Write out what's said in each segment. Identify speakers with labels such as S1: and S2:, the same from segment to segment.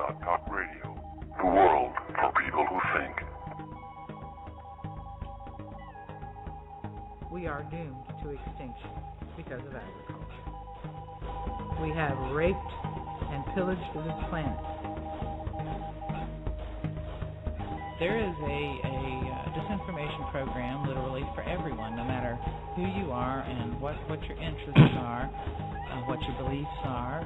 S1: SOTT Talk Radio, the world for people who think.
S2: We are doomed to extinction because of agriculture. We have raped and pillaged this planet. There is a disinformation program literally for everyone, no matter who you are and what your interests are, what your beliefs are,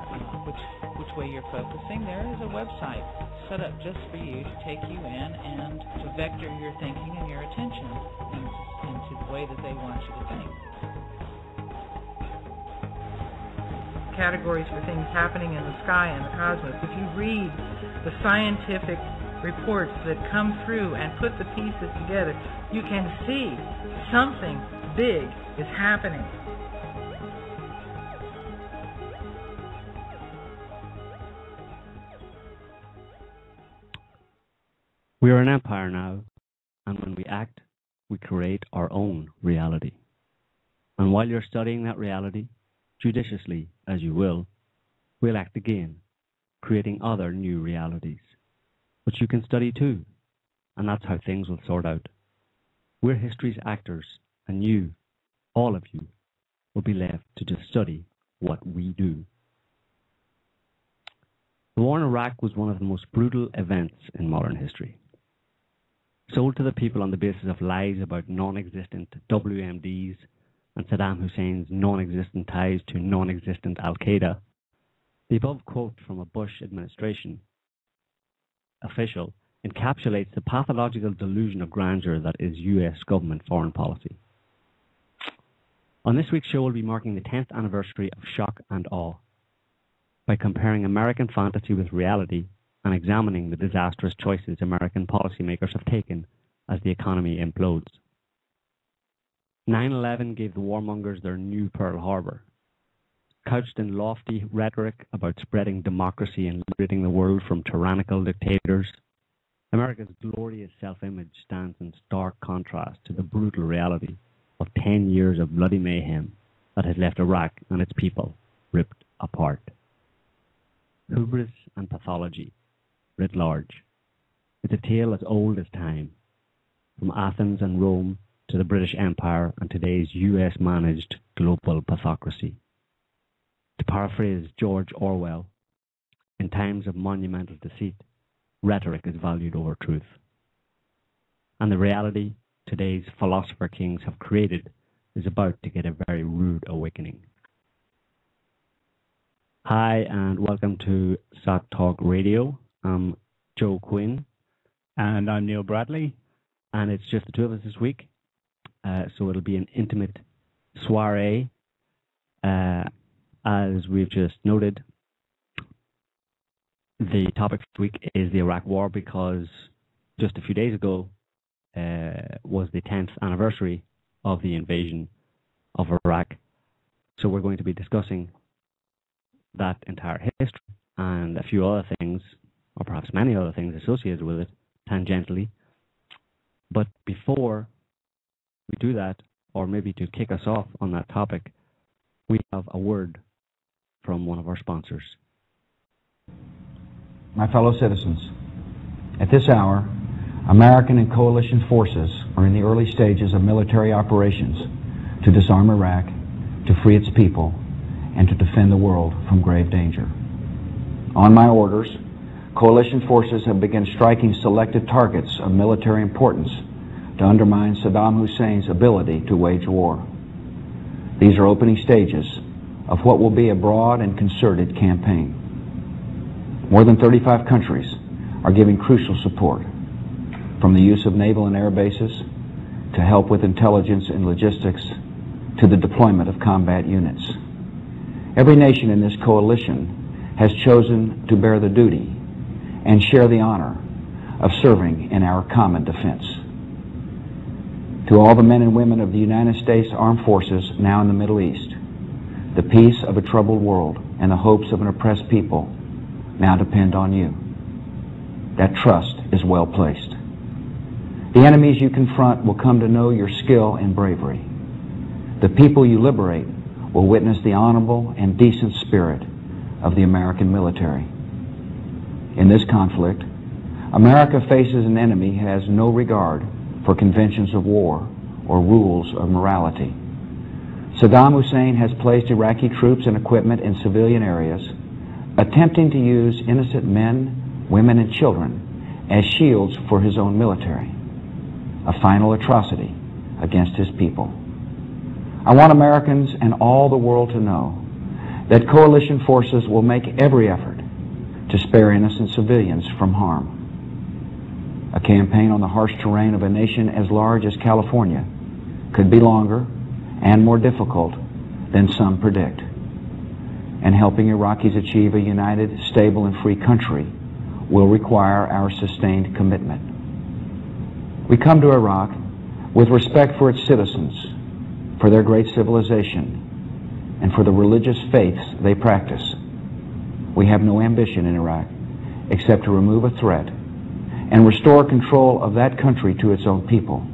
S2: which way you're focusing. There is a website set up just for you to take you in and to vector your thinking and your attention into the way that they want you to think. Categories for things happening in the sky and the cosmos. If you read the scientific reports that come through and put the pieces together, you can see something big is happening.
S3: We are an empire now, and when we act, we create our own reality. And while you're studying that reality, judiciously as you will, we'll act again, creating other new realities. But you can study too, and that's how things will sort out. We're history's actors, and you, all of you, will be left to just study what we do. The war in Iraq was one of the most brutal events in modern history. Sold to the people on the basis of lies about non-existent WMDs and Saddam Hussein's non-existent ties to non-existent Al-Qaeda, the above quote from a Bush administration official encapsulates the pathological delusion of grandeur that is U.S. government foreign policy. On this week's show, we'll be marking the 10th anniversary of shock and awe by comparing American fantasy with reality and examining the disastrous choices American policymakers have taken as the economy implodes. 9/11 gave the warmongers their new Pearl Harbor. Couched in lofty rhetoric about spreading democracy and liberating the world from tyrannical dictators, America's glorious self-image stands in stark contrast to the brutal reality of 10 years of bloody mayhem that has left Iraq and its people ripped apart. Hubris and pathology, writ large. It's a tale as old as time, from Athens and Rome to the British Empire and today's US-managed global pathocracy. To paraphrase George Orwell, in times of monumental deceit, rhetoric is valued over truth. And the reality today's philosopher kings have created is about to get a very rude awakening. Hi, and welcome to SOTT Talk Radio. I'm Joe Quinn.
S4: And I'm Neil Bradley.
S3: And it's just the two of us this week. So it'll be an intimate soiree. As we've just noted, the topic this week is the Iraq War because just a few days ago was the 10th anniversary of the invasion of Iraq. So we're going to be discussing that entire history and a few other things, or perhaps many other things associated with it, tangentially. But before we do that, or maybe to kick us off on that topic, we have a word from one of our sponsors.
S5: My fellow citizens, at this hour, American and coalition forces are in the early stages of military operations to disarm Iraq, to free its people, and to defend the world from grave danger. On my orders, coalition forces have begun striking selected targets of military importance to undermine Saddam Hussein's ability to wage war. These are opening stages of what will be a broad and concerted campaign. More than 35 countries are giving crucial support, from the use of naval and air bases to help with intelligence and logistics to the deployment of combat units. Every nation in this coalition has chosen to bear the duty and share the honor of serving in our common defense. To all the men and women of the United States Armed Forces now in the Middle East, the peace of a troubled world and the hopes of an oppressed people now depend on you. That trust is well placed. The enemies you confront will come to know your skill and bravery. The people you liberate will witness the honorable and decent spirit of the American military. In this conflict, America faces an enemy who has no regard for conventions of war or rules of morality. Saddam Hussein has placed Iraqi troops and equipment in civilian areas, attempting to use innocent men, women, and children as shields for his own military, a final atrocity against his people. I want Americans and all the world to know that coalition forces will make every effort to spare innocent civilians from harm. A campaign on the harsh terrain of a nation as large as California could be longer and more difficult than some predict. And helping Iraqis achieve a united, stable, and free country will require our sustained commitment. We come to Iraq with respect for its citizens, for their great civilization, and for the religious faiths they practice. We have no ambition in Iraq except to remove a threat and restore control of that country to its own people.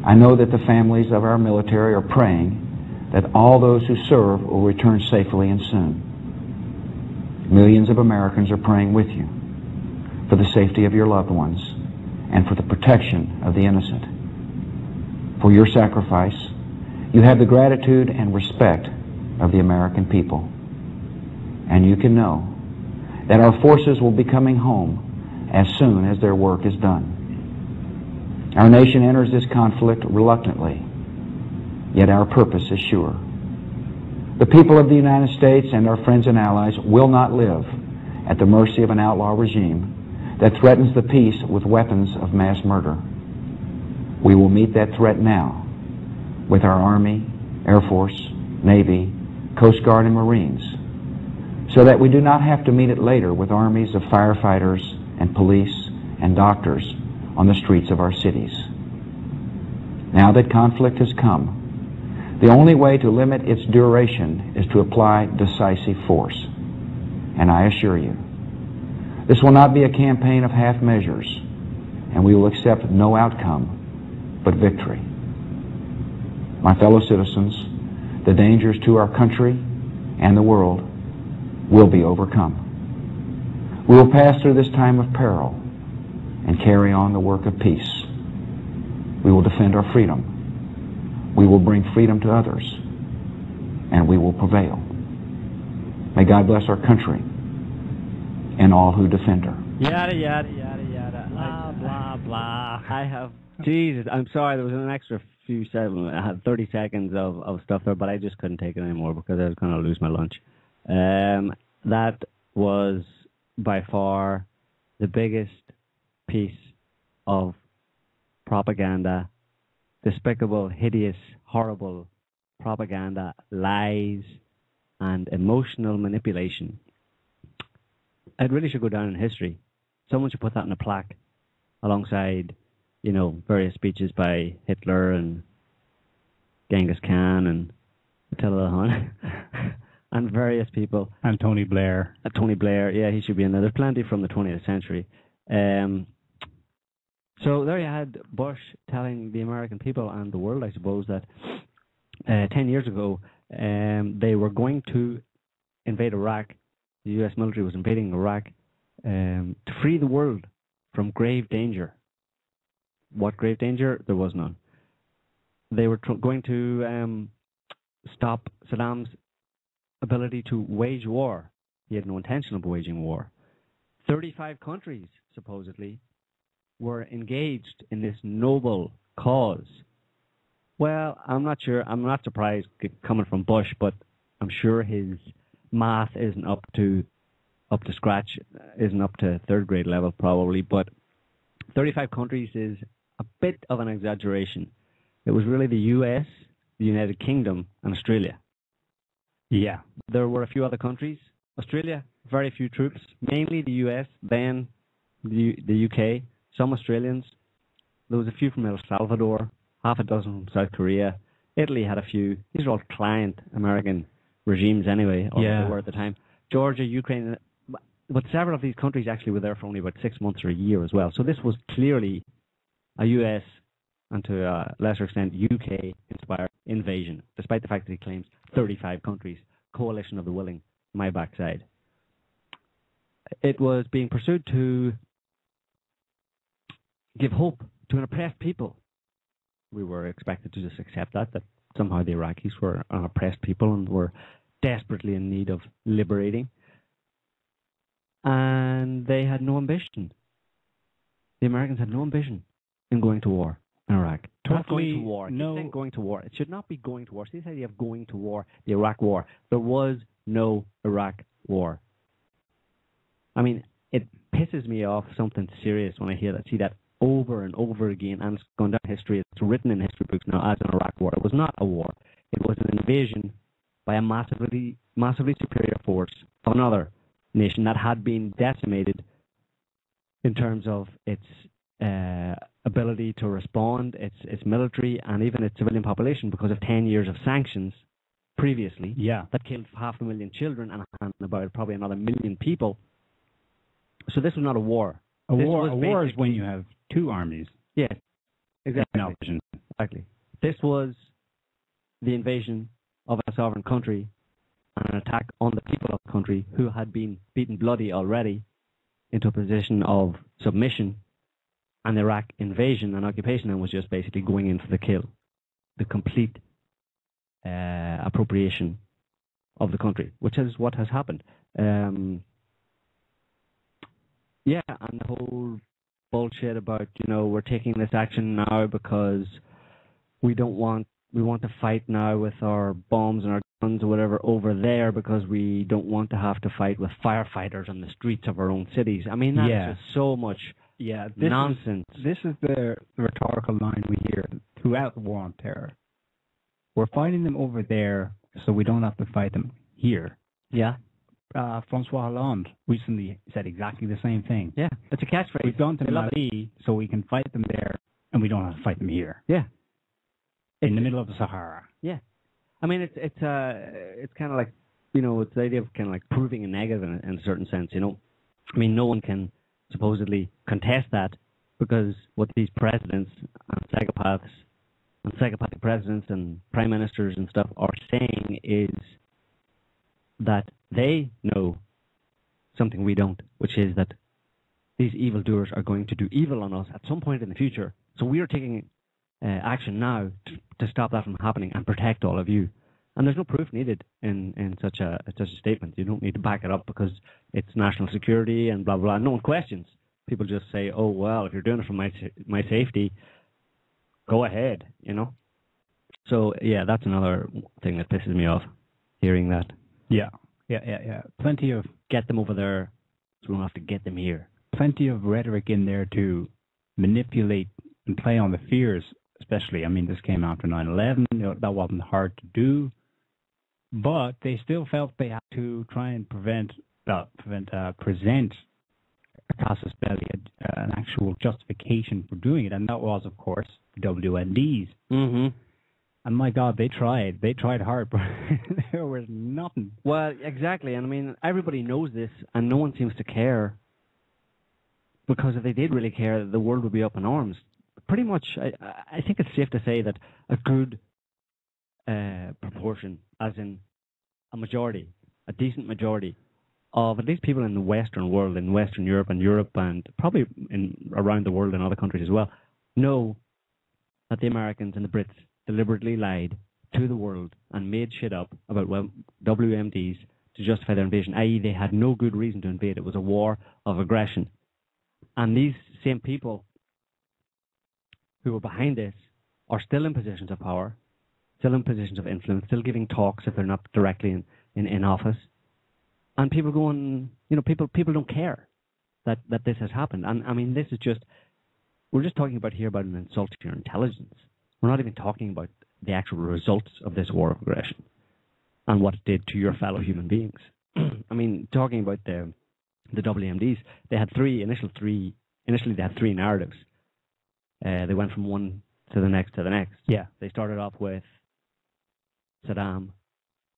S5: I know that the families of our military are praying that all those who serve will return safely and soon. Millions of Americans are praying with you for the safety of your loved ones and for the protection of the innocent. For your sacrifice, you have the gratitude and respect of the American people. And you can know that our forces will be coming home as soon as their work is done. Our nation enters this conflict reluctantly, yet our purpose is sure. The people of the United States and our friends and allies will not live at the mercy of an outlaw regime that threatens the peace with weapons of mass murder. We will meet that threat now with our Army, Air Force, Navy, Coast Guard, and Marines, so that we do not have to meet it later with armies of firefighters and police and doctors on the streets of our cities. Now that conflict has come, the only way to limit its duration is to apply decisive force. And I assure you, this will not be a campaign of half measures, and we will accept no outcome but victory. My fellow citizens, the dangers to our country and the world will be overcome. We will pass through this time of peril and carry on the work of peace. We will defend our freedom. We will bring freedom to others, and we will prevail. May God bless our country and all who defend her.
S3: Yada, yada, yada, yada. Blah, blah, blah. I have... Jesus, I'm sorry, there was an extra few seconds. I had 30 seconds of stuff there, but I just couldn't take it anymore because I was going to lose my lunch. That was by far the biggest piece of propaganda, despicable, hideous, horrible propaganda, lies, and emotional manipulation. It really should go down in history. Someone should put that in a plaque alongside, you know, various speeches by Hitler and Genghis Khan and Attila and various people.
S4: And Tony Blair.
S3: Tony Blair, yeah, he should be in there. There's plenty from the 20th century. So there you had Bush telling the American people and the world, I suppose, that 10 years ago they were going to invade Iraq. The U.S. military was invading Iraq to free the world from grave danger. What grave danger? There was none. They were going to stop Saddam's ability to wage war. He had no intention of waging war. 35 countries, supposedly, were engaged in this noble cause. Well, I'm not sure. I'm not surprised coming from Bush, but I'm sure his math isn't up to scratch, isn't up to third grade level probably, but 35 countries is a bit of an exaggeration. It was really the US, the United Kingdom, and Australia.
S4: Yeah.
S3: There were a few other countries. Australia, very few troops, mainly the US, then the UK, some Australians. There was a few from El Salvador, half a dozen from South Korea. Italy had a few. These are all client American regimes anyway, or they were at the time. Georgia, Ukraine, but several of these countries actually were there for only about 6 months or a year as well. So this was clearly a US and to a lesser extent UK-inspired invasion, despite the fact that he claims 35 countries, coalition of the willing, my backside. it was being pursued to give hope to an oppressed people. We were expected to just accept that somehow the Iraqis were an oppressed people and were desperately in need of liberating. And they had no ambition. The Americans had no ambition in going to war in Iraq. Not going to war. No. Going to war. It should not be going to war. See this idea of going to war, the Iraq war. There was no Iraq war. I mean, it pisses me off something serious when I hear that, see that over and over again, and it's gone down history. It's written in history books now as an Iraq war. It was not a war. It was an invasion by a massively superior force of another nation that had been decimated in terms of its ability to respond, its military, and even its civilian population because of 10 years of sanctions previously.
S4: Yeah.
S3: That killed 500,000 children and about probably another 1 million people. So this was not a war.
S4: A war is when you have two armies.
S3: Yes, exactly.
S4: No.
S3: Exactly. This was the invasion of a sovereign country and an attack on the people of the country who had been beaten bloody already into a position of submission, and the Iraq invasion and occupation then was just basically going in for the kill, the complete appropriation of the country, which is what has happened. Yeah, and the whole bullshit about, we're taking this action now because we want to fight now with our bombs and our guns or whatever over there because we don't want to have to fight with firefighters on the streets of our own cities. I mean, that's just so much nonsense.
S4: This is the rhetorical line we hear throughout the war on terror. We're fighting them over there so we don't have to fight them here.
S3: Yeah.
S4: Francois Hollande recently said exactly the same thing.
S3: Yeah, it's a catchphrase.
S4: We've gone to Mali so we can fight them there and we don't have to fight them here.
S3: Yeah.
S4: In the middle of the Sahara.
S3: Yeah. I mean, it's kind of like, it's the idea of kind of like proving a negative in a certain sense, I mean, no one can supposedly contest that because what these presidents and psychopaths and psychopathic presidents and prime ministers and stuff are saying is that they know something we don't, which is that these evildoers are going to do evil on us at some point in the future. So we are taking action now to stop that from happening and protect all of you. And there's no proof needed in such a statement. You don't need to back it up because it's national security and blah, blah, blah. No one questions. People just say, oh, well, if you're doing it for my safety, go ahead, So, yeah, that's another thing that pisses me off, hearing that.
S4: Yeah. Plenty of...
S3: Get them over there so we don't have to get them here.
S4: Plenty of rhetoric in there to manipulate and play on the fears, especially. I mean, this came after 9/11. That wasn't hard to do. But they still felt they had to try and present a casus belli, an actual justification for doing it. And that was, of course, the WMDs.
S3: Mm-hmm.
S4: And my God, they tried. They tried hard, but there was nothing.
S3: Well, exactly. And I mean, everybody knows this, and no one seems to care. Because if they did really care, the world would be up in arms. Pretty much, I think it's safe to say that a good proportion, as in a majority, a decent majority, of at least people in the Western world, in Western Europe and probably around the world in other countries as well, know that the Americans and the Brits deliberately lied to the world and made shit up about WMDs to justify their invasion, i.e. they had no good reason to invade. It was a war of aggression. And these same people who were behind this are still in positions of power, still in positions of influence, still giving talks if they're not directly in office. And people going, people don't care that this has happened. And I mean, we're just talking about an insult to your intelligence. We're not even talking about the actual results of this war of aggression and what it did to your fellow human beings. I mean, talking about the WMDs, they had initially they had three narratives. They went from one to the next to the next.
S4: Yeah.
S3: They started off with Saddam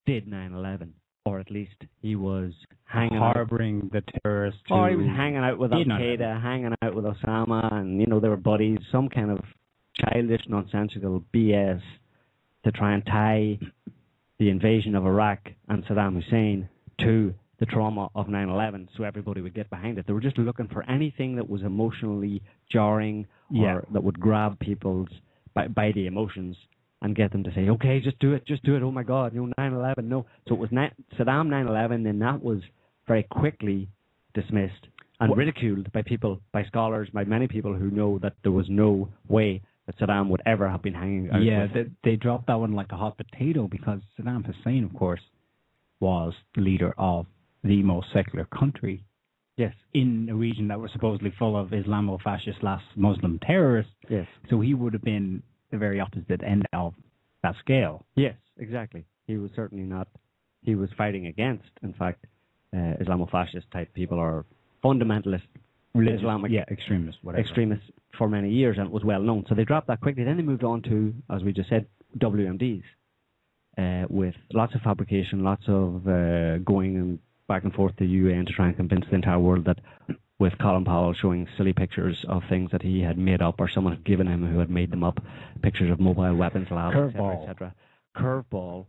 S3: did 9/11, or at least he was
S4: harboring the terrorists.
S3: Or he was hanging out with Al-Qaeda, hanging out with Osama, and, they were buddies, some kind of childish, nonsensical BS to try and tie the invasion of Iraq and Saddam Hussein to the trauma of 9/11, so everybody would get behind it. They were just looking for anything that was emotionally jarring or that would grab people's by the emotions and get them to say, okay, just do it. Oh my God, 9/11, no. So it was Saddam 9/11, and that was very quickly dismissed and ridiculed by people, by scholars, by many people who know that there was no way that Saddam would ever have been hanging out.
S4: Yeah, they dropped that one like a hot potato because Saddam Hussein, of course, was the leader of the most secular country.
S3: Yes.
S4: In a region that was supposedly full of Islamo-fascist Muslim terrorists.
S3: Yes.
S4: So he would have been the very opposite end of that scale.
S3: Yes, exactly. He was certainly not. He was fighting against, in fact, Islamo-fascist type people or fundamentalist Islamic
S4: extremists, whatever.
S3: Extremists for many years, and it was well known. So they dropped that quickly. Then they moved on to, as we just said, WMDs, with lots of fabrication, lots of going and back and forth to the UN to try and convince the entire world that, with Colin Powell showing silly pictures of things that he had made up or someone had given him who had made them up, pictures of mobile weapons labs, etc. Curveball,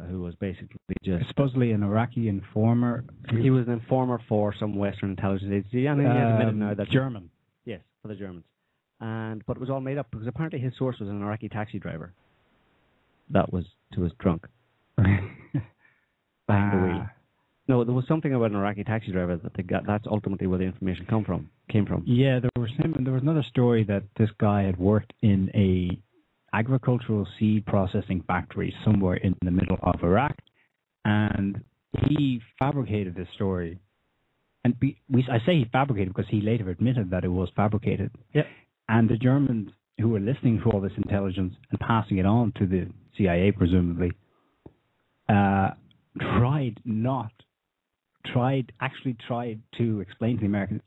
S3: who was basically just
S4: supposedly an Iraqi informer.
S3: He was an informer for some Western intelligence agency, and he has admitted now that
S4: German.
S3: Yes, for the Germans. But it was all made up because apparently his source was an Iraqi taxi driver. That was who was drunk behind the wheel. No, there was something about an Iraqi taxi driver that they got. That's ultimately where the information came from.
S4: Yeah, there was another story that this guy had worked in a agricultural seed processing factory somewhere in the middle of Iraq, and he fabricated this story. And I say he fabricated because he later admitted that it was fabricated.
S3: Yep.
S4: And the Germans who were listening to all this intelligence and passing it on to the CIA, presumably, actually tried to explain to the Americans,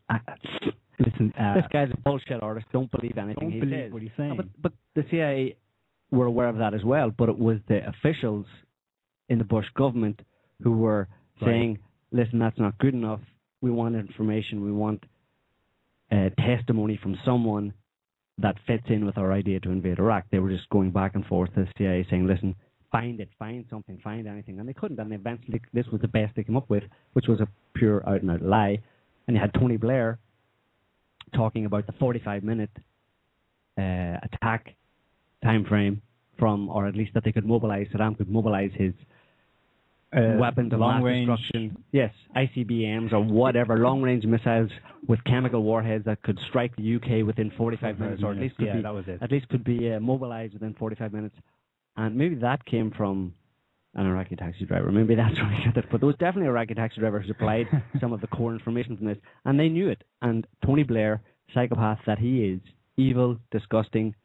S4: listen,
S3: this guy's a bullshit artist. Don't believe anything he says.
S4: What he's saying.
S3: But the CIA were aware of that as well. But it was the officials in the Bush government who were saying, listen, that's not good enough. We want information. We want testimony from someone that fits in with our idea to invade Iraq. They were just going back and forth to the CIA saying, listen, find something, find anything. And they couldn't. And eventually this was the best they came up with, which was a pure out-and-out lie. And you had Tony Blair talking about the 45-minute attack time frame from, or at least that they could mobilize, Saddam could mobilize his weapons of mass destruction. Yes, ICBMs or whatever, long-range missiles with chemical warheads that could strike the UK within 45 minutes, or at least could be,
S4: that was it.
S3: At least could be mobilized within 45 minutes. And maybe that came from an Iraqi taxi driver. Maybe that's where I got it. But there was definitely Iraqi taxi driver who supplied some of the core information from this, and they knew it. And Tony Blair, psychopath that he is, evil, disgusting.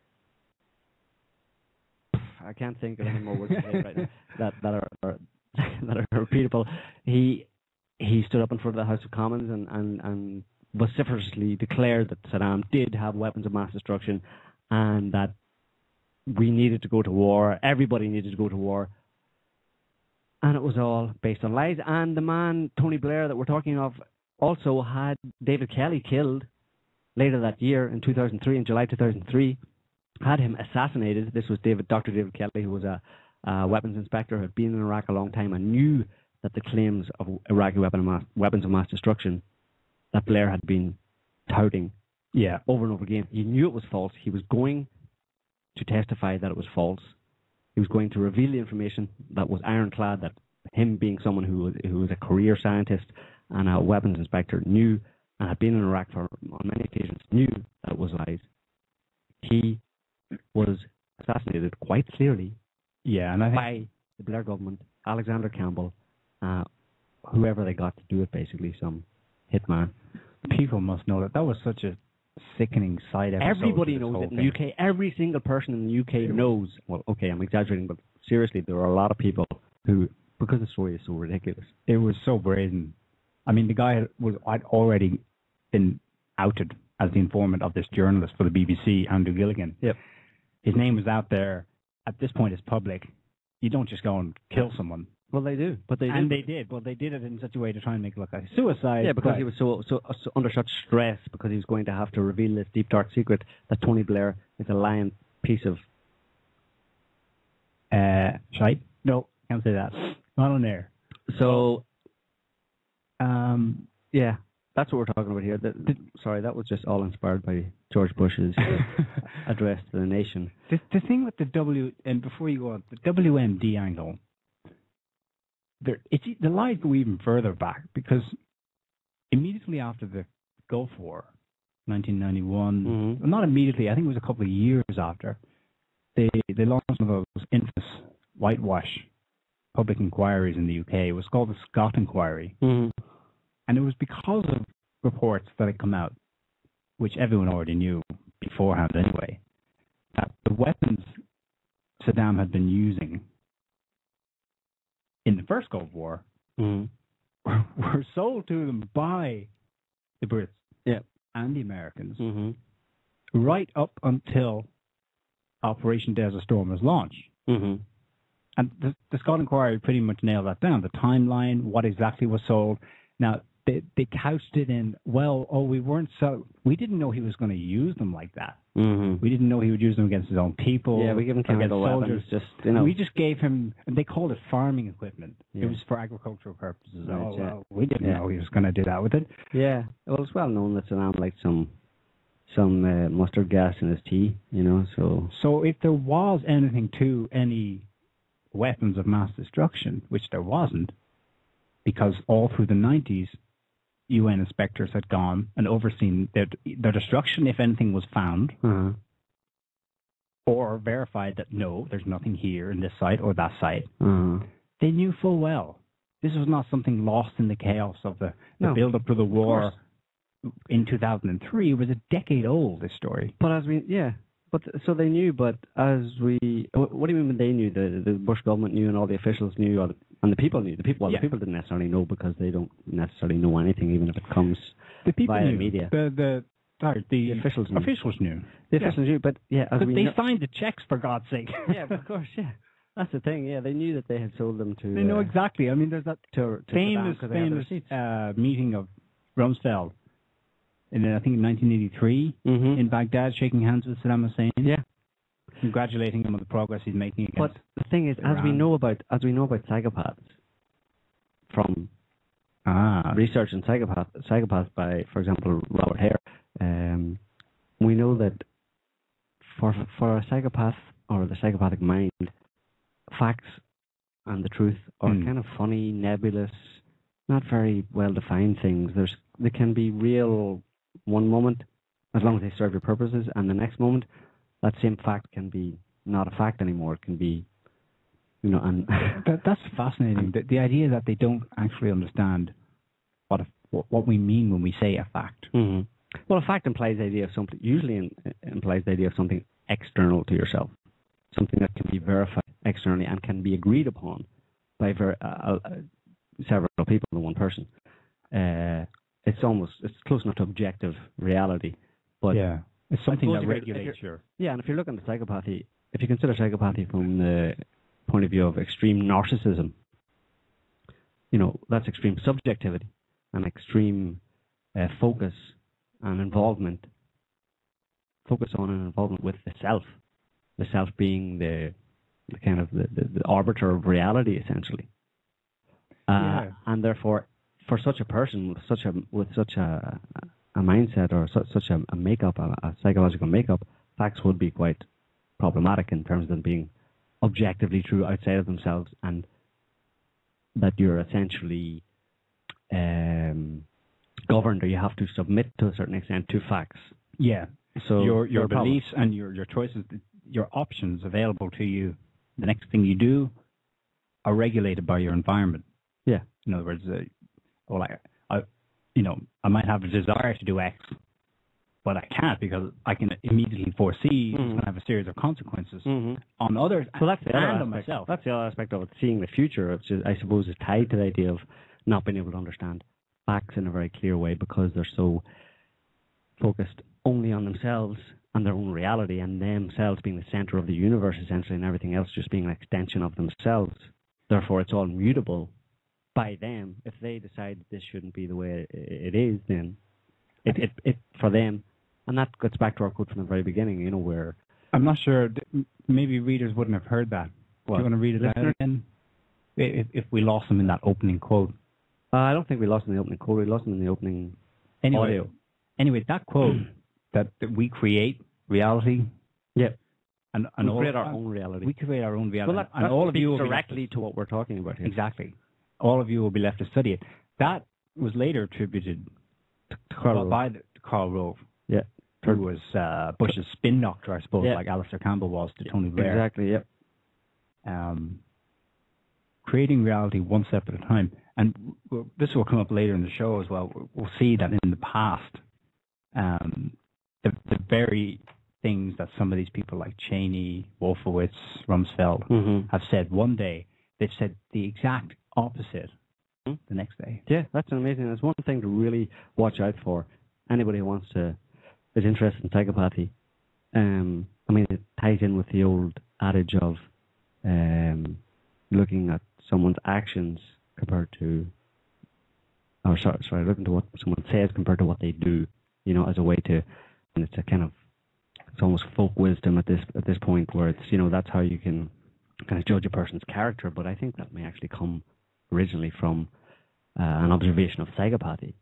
S3: I can't think of any more words to say right now that are repeatable. He stood up in front of the House of Commons and vociferously declared that Saddam did have weapons of mass destruction and that we needed to go to war. Everybody needed to go to war. And it was all based on lies. And the man, Tony Blair, that we're talking of, also had David Kelly killed later that year in 2003, in July 2003, had him assassinated. This was Dr. David Kelly, who was a weapons inspector, who had been in Iraq a long time and knew that the claims of Iraqi weapons of mass destruction that Blair had been touting over and over again. He knew it was false. He was going to testify that it was false. He was going to reveal the information that was ironclad, that him being someone who was a career scientist and a weapons inspector knew and had been in Iraq on many occasions, knew that it was lies. He was assassinated quite clearly by the Blair government, Alexander Campbell, whoever they got to do it, basically, some hitman.
S4: People must know that was such a sickening side episode.
S3: Everybody knows it in the UK. Every single person in the UK knows. Well, okay, I'm exaggerating, but seriously, there are a lot of people who, because the story is so ridiculous.
S4: It was so brazen. I mean, the guy had already been outed as the informant of this journalist for the BBC, Andrew Gilligan.
S3: Yep.
S4: His name was out there. At this point, it's public. You don't just go and kill someone.
S3: Well, they do, but they do.
S4: And they did. Well, they did it in such a way to try and make it look like suicide.
S3: Yeah, because he was so under such stress, because he was going to have to reveal this deep, dark secret that Tony Blair is a lying piece of
S4: shite. No, can't say that. Not on air.
S3: So Yeah, that's what we're talking about here. Sorry, that was just all inspired by George Bush's address to the nation.
S4: The thing with and before you go on, the WMD angle, the lies go even further back, because immediately after the Gulf War, 1991, well, not immediately, I think it was a couple of years after, they launched one of those infamous whitewash public inquiries in the UK. It was called the SOTT Inquiry. And it was because of reports that had come out, which everyone already knew beforehand anyway, that the weapons Saddam had been using in the first Gulf War were sold to them by the Brits and the Americans right up until Operation Desert Storm was launched. And the SOTT Inquiry pretty much nailed that down. The timeline, what exactly was sold. Now, they couched it in, we didn't know he was going to use them like that. We didn't know he would use them against his own people.
S3: Yeah, we gave him chemical weapons.
S4: We just gave him, they called it farming equipment. Yeah. It was for agricultural purposes. Right, we didn't know he was going to do that with it.
S3: Yeah, well, it's well known that Saddam liked some mustard gas in his tea,
S4: So if there was anything to any weapons of mass destruction, which there wasn't, because all through the 90s, UN inspectors had gone and overseen their destruction if anything was found, or verified that no, there's nothing here in this site or that site. They knew full well this was not something lost in the chaos of the build-up to the war in 2003. It was a decade old, this story.
S3: But so they knew, but what do you mean when they knew? The Bush government knew and all the officials knew, and the people knew. The people didn't necessarily know, because they don't necessarily know anything, even if it comes via the media.
S4: The officials knew.
S3: The officials knew, but
S4: they signed the checks, for God's sake.
S3: Yeah, of course, yeah. That's the thing, yeah. They knew that they had sold them to...
S4: They know exactly. I mean, there's that famous meeting of Rumsfeld in, I think, 1983 in Baghdad, shaking hands with Saddam Hussein. Yeah. Congratulating him on the progress he's making against
S3: But the thing is, Iran. as we know about psychopaths from research in psychopaths by, for example, Robert Hare, we know that for a psychopath or the psychopathic mind, facts and the truth are kind of funny, nebulous, not very well defined things. They can be real one moment, as long as they serve your purposes, and the next moment, that same fact can be not a fact anymore. It can be,
S4: that's fascinating. The idea that they don't actually understand what we mean when we say a fact.
S3: Well, a fact implies the idea of something. Usually, implies the idea of something external to yourself, something that can be verified externally and can be agreed upon by several people than one person. It's close enough to objective reality, but
S4: it's something that regulates your...
S3: Yeah, and if you're looking at psychopathy, if you consider psychopathy from the point of view of extreme narcissism, that's extreme subjectivity and extreme focus and involvement. Focus on and involvement with the self being the kind of the arbiter of reality, essentially. And therefore, for such a person with such a mindset or such a makeup, a psychological makeup, facts would be quite problematic in terms of them being objectively true outside of themselves, and that you're essentially governed, or you have to submit to a certain extent to facts.
S4: Yeah.
S3: So
S4: your beliefs and your choices, your options available to you, the next thing you do, are regulated by your environment.
S3: Yeah.
S4: In other words, I might have a desire to do X, but I can't because I can immediately foresee it's going to have a series of consequences on others
S3: and on
S4: aspect.
S3: Myself. That's the other aspect of it, seeing the future, which is, I suppose, is tied to the idea of not being able to understand facts in a very clear way because they're so focused only on themselves and their own reality, and themselves being the center of the universe, essentially, and everything else just being an extension of themselves. Therefore, it's all mutable by them. If they decide this shouldn't be the way it is, then it for them. And that gets back to our quote from the very beginning, where...
S4: I'm not sure, maybe readers wouldn't have heard that. Do you want to read it out again? If we lost them in that opening quote.
S3: I don't think we lost in the opening quote. We lost in the opening audio.
S4: Anyway, that quote that we create reality.
S3: Yeah.
S4: And
S3: we create our own reality.
S4: We create our own reality.
S3: Well,
S4: and all of you will
S3: directly to what we're talking about here.
S4: Exactly. All of you will be left to study it. That was later attributed to Karl Rove.
S3: Yeah.
S4: Who was Bush's spin doctor, I suppose, like Alistair Campbell was to Tony Blair.
S3: Exactly, yeah.
S4: Creating reality one step at a time. And this will come up later in the show as well. We'll see that in the past, the very things that some of these people like Cheney, Wolfowitz, Rumsfeld have said one day, they've said the exact opposite the next day.
S3: Yeah, that's amazing. It's one thing to really watch out for. Anybody who is interested in psychopathy. I mean, it ties in with the old adage of looking at someone's actions compared to, looking to what someone says compared to what they do, as a way to, and it's a kind of, it's almost folk wisdom at this point where it's, that's how you can kind of judge a person's character, but I think that may actually come originally from an observation of psychopathy,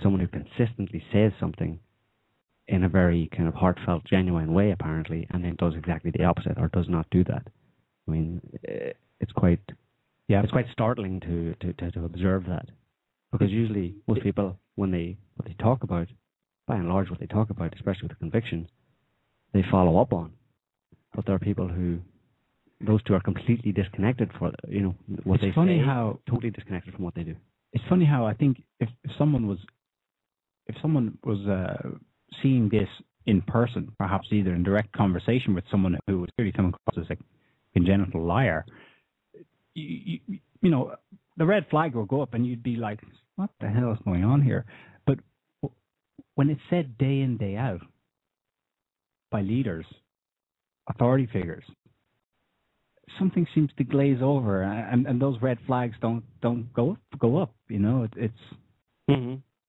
S3: someone who consistently says something in a very kind of heartfelt, genuine way, apparently, and then does exactly the opposite or does not do that. I mean, it's quite startling to observe that, because usually most people, what they talk about, by and large, what they talk about, especially with conviction, they follow up on. But there are people who, those two are completely disconnected for what they say. Totally disconnected from what they do.
S4: It's funny how I think if someone was seeing this in person, perhaps either in direct conversation with someone who was clearly coming across as a congenital liar, the red flag will go up and you'd be like, what the hell is going on here? But when it's said day in, day out by leaders, authority figures, something seems to glaze over, and those red flags don't go up.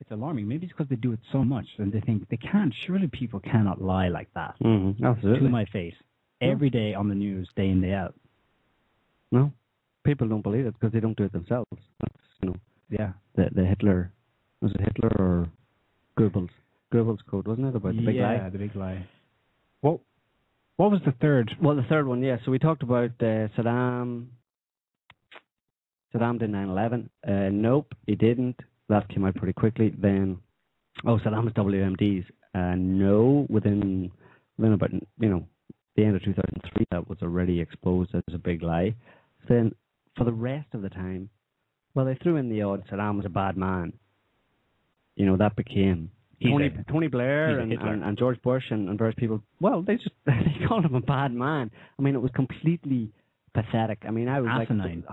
S4: It's alarming. Maybe it's because they do it so much, and they think they can't. Surely people cannot lie like that
S3: Absolutely.
S4: to my face every day on the news, day in, day out.
S3: No, people don't believe it because they don't do it themselves. That's the Hitler, was it Hitler or Goebbels code, wasn't it, about the big lie?
S4: Yeah, the big lie. What was the third?
S3: Well, the third one, yeah. So we talked about Saddam. Saddam did 9/11. Nope, he didn't. That came out pretty quickly. Then, Saddam's WMDs. No, within about the end of 2003, that was already exposed as a big lie. Then, for the rest of the time, they threw in the odd Saddam was a bad man. That became Tony Blair and George Bush and various people. Well, they called him a bad man. I mean, it was completely pathetic. I mean, I was
S4: asinine.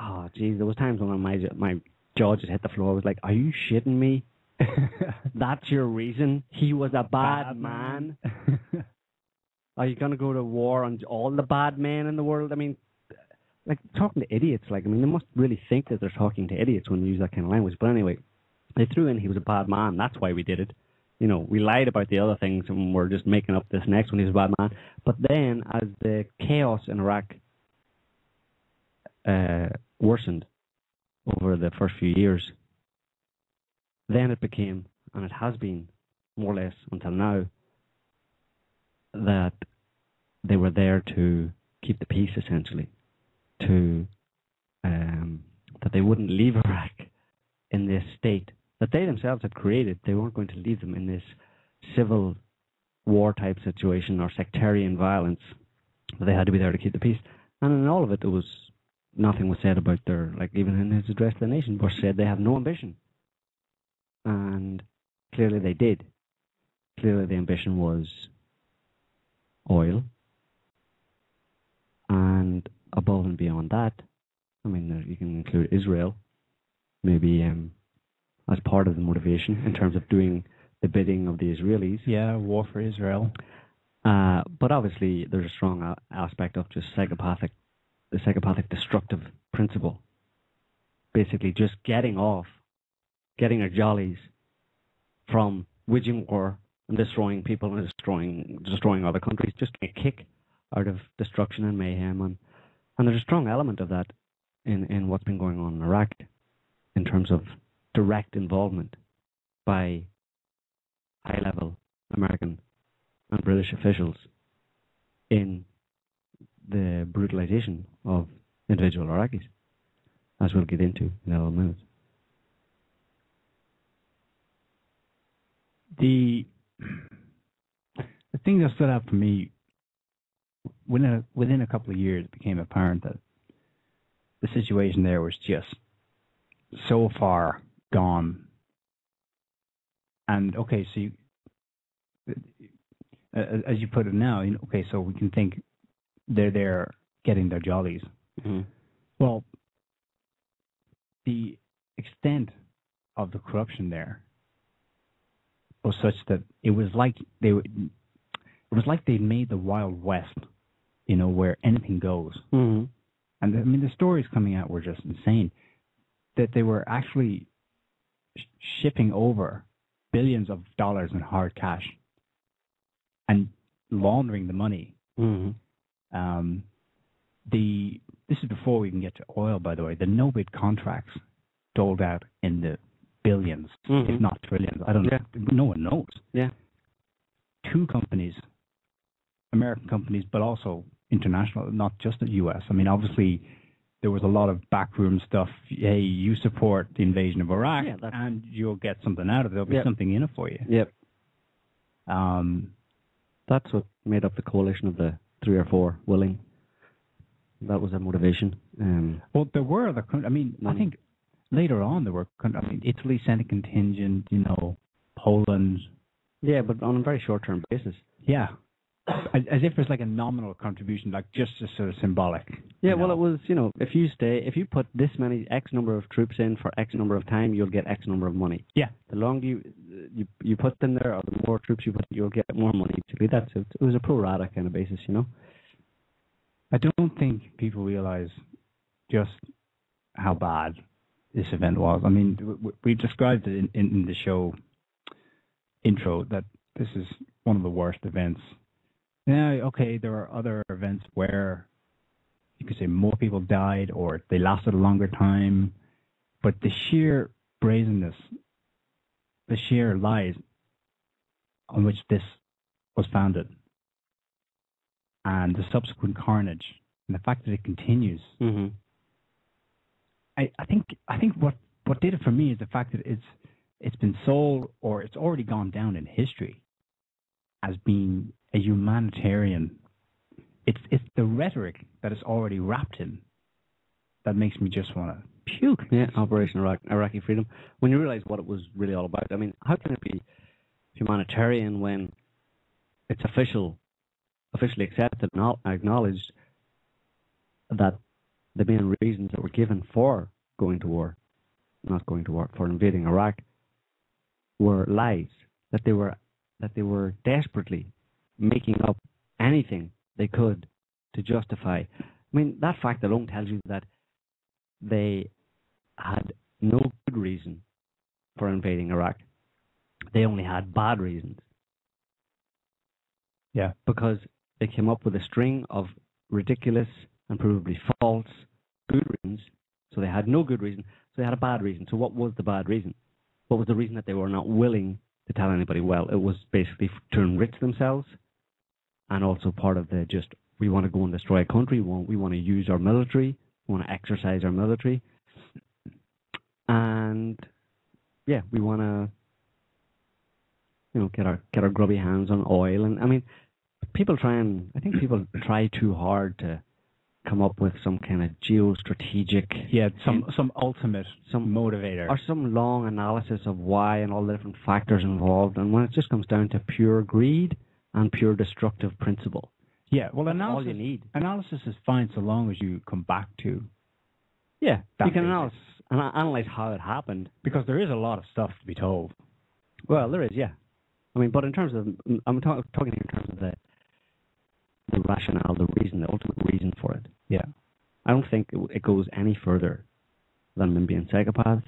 S3: There was times when my jaw just hit the floor. I was like, are you shitting me? That's your reason? He was a bad man? Are you going to go to war on all the bad men in the world? I mean, like, talking to idiots. Like, I mean, they must really think that they're talking to idiots when they use that kind of language. But anyway, they threw in he was a bad man. That's why we did it. We lied about the other things and we're just making up this next one. He was a bad man. But then, as the chaos in Iraq worsened over the first few years, then it became, and it has been more or less until now, that they were there to keep the peace, essentially, that they wouldn't leave Iraq in this state that they themselves had created. They weren't going to leave them in this civil war type situation or sectarian violence, but they had to be there to keep the peace. And in all of it, nothing was said about even in his address to the nation, Bush said they have no ambition. And clearly they did. Clearly the ambition was oil. And above and beyond that, I mean, you can include Israel, maybe as part of the motivation in terms of doing the bidding of the Israelis.
S4: Yeah, war for Israel.
S3: But obviously there's a strong aspect of just the psychopathic destructive principle. Basically just getting our jollies from waging war and destroying people and destroying other countries, just getting a kick out of destruction and mayhem. And there's a strong element of that in what's been going on in Iraq. in terms of direct involvement by high-level American and British officials in the brutalization of individual Iraqis, as we'll get into in a little minute.
S4: The thing that stood out for me, within a couple of years, it became apparent that the situation there was just so far gone. And okay, so as you put it now, okay, so we can think they're there getting their jollies.
S3: Mm-hmm.
S4: Well, the extent of the corruption there was such that it was like they'd made the Wild West, where anything goes.
S3: Mm-hmm.
S4: And I mean, the stories coming out were just insane. That they were actually shipping over billions of dollars in hard cash and laundering the money.
S3: Mm-hmm.
S4: This is before we can get to oil, by the way. The no-bid contracts doled out in the billions,
S3: mm-hmm.
S4: if not trillions. I don't know.
S3: Yeah.
S4: No one knows.
S3: Yeah.
S4: 2 companies, American companies, but also international, not just the U.S. I mean, obviously, there was a lot of backroom stuff. Hey, you support the invasion of Iraq, and you'll get something out of it. There'll be something in it for you.
S3: Yep. That's what made up the coalition of the 3 or 4 willing. That was their motivation.
S4: Well, there were other countries. I mean, I think later on there were. Italy sent a contingent. Poland.
S3: Yeah, but on a very short-term basis.
S4: Yeah. As if there's like a nominal contribution, like just a sort of symbolic.
S3: Yeah, well, it was, if you put this many X number of troops in for X number of time, you'll get X number of money.
S4: Yeah.
S3: The longer you put them there, or the more troops you put, you'll get more money. Basically, that's it. It was a pro rata kind of basis,
S4: I don't think people realize just how bad this event was. I mean, we described it in the show intro that this is one of the worst events. Yeah, okay, there are other events where you could say more people died or they lasted a longer time, but the sheer brazenness, the sheer lies on which this was founded, and the subsequent carnage, and the fact that it continues.
S3: Mm-hmm.
S4: I think what did it for me is the fact that it's been sold, or it's already gone down in history as being a humanitarian. It's the rhetoric that it's already wrapped in that makes me just want to puke.
S3: Yeah, Operation Iraqi Freedom. When you realize what it was really all about, I mean, how can it be humanitarian when it's officially accepted and acknowledged that the main reasons that were given for going to war, not going to war, for invading Iraq, were lies, that they were desperately making up anything they could to justify. I mean, that fact alone tells you that they had no good reason for invading Iraq. They only had bad reasons.
S4: Yeah.
S3: Because they came up with a string of ridiculous and provably false good reasons. So they had no good reason. So they had a bad reason. So what was the bad reason? What was the reason that they were not willing to tell anybody? Well, it was basically to enrich themselves, and also part of the just, we want to go and destroy a country, we want to use our military, we want to exercise our military, and yeah, we want to get our grubby hands on oil. And I mean, people try too hard to come up with some kind of geostrategic,
S4: some ultimate, some motivator,
S3: or some long analysis of why and all the different factors involved. And when it just comes down to pure greed and pure destructive principle,
S4: well,
S3: that's all you need.
S4: Analysis is fine so long as you come back to.
S3: Yeah, you can analyze how it happened,
S4: because there is a lot of stuff to be told.
S3: Well, there is, yeah. I mean, but in terms of, I'm talking in terms of the rationale, the reason, the ultimate reason for it.
S4: Yeah.
S3: I don't think it goes any further than them being psychopaths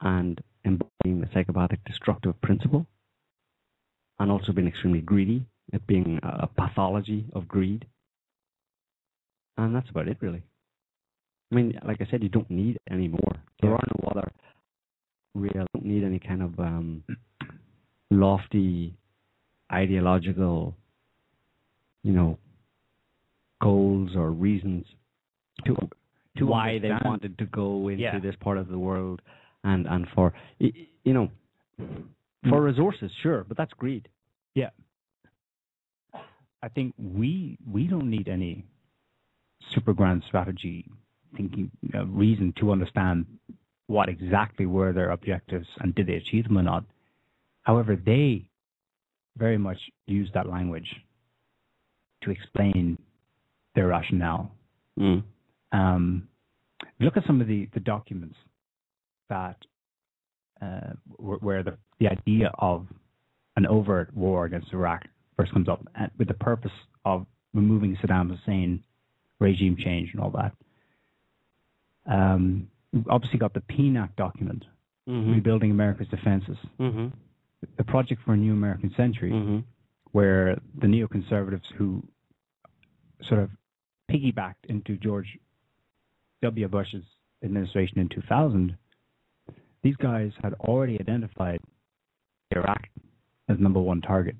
S3: and embodying the psychopathic destructive principle, and also being extremely greedy, it being a pathology of greed. And that's about it, really. I mean, like I said, you don't need any more. There are no other real. Don't need any kind of lofty ideological, goals or reasons to why they wanted to go into this part of the world, and for for resources, sure, but that's greed.
S4: Yeah, I think we don't need any super grand strategy thinking reason to understand what exactly were their objectives and did they achieve them or not. However, they very much use that language to explain their rationale. Look at some of the documents that where the idea of an overt war against Iraq first comes up, with the purpose of removing Saddam Hussein, regime change, and all that. We've obviously got the PNAC document, Rebuilding America's Defenses, the Project for a New American Century, where the neoconservatives who sort of piggybacked into George W. Bush's administration in 2000, these guys had already identified Iraq as number one target,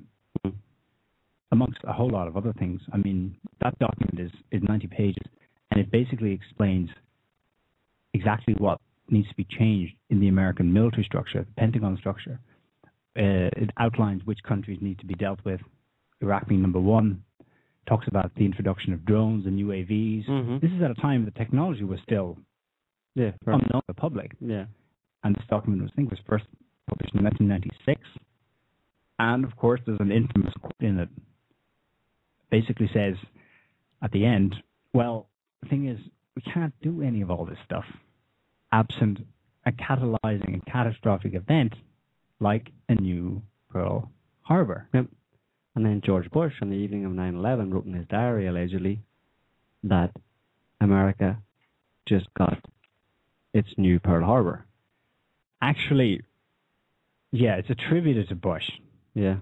S4: amongst a whole lot of other things. I mean, that document is 90 pages, and it basically explains exactly what needs to be changed in the American military structure, the Pentagon structure. It outlines which countries need to be dealt with, Iraq being number one. Talks about the introduction of drones and UAVs. This is at a time the technology was still unknown to the public. Yeah. And this document was first published in 1996. And of course, there's an infamous quote in it. Basically says at the end, well, the thing is, we can't do any of all this stuff absent a catalyzing and catastrophic event like a new Pearl Harbor.
S3: Yep. And then George Bush, on the evening of 9/11, wrote in his diary, allegedly, that America just got its new Pearl Harbor.
S4: Actually, yeah, it's attributed to Bush.
S3: Yeah.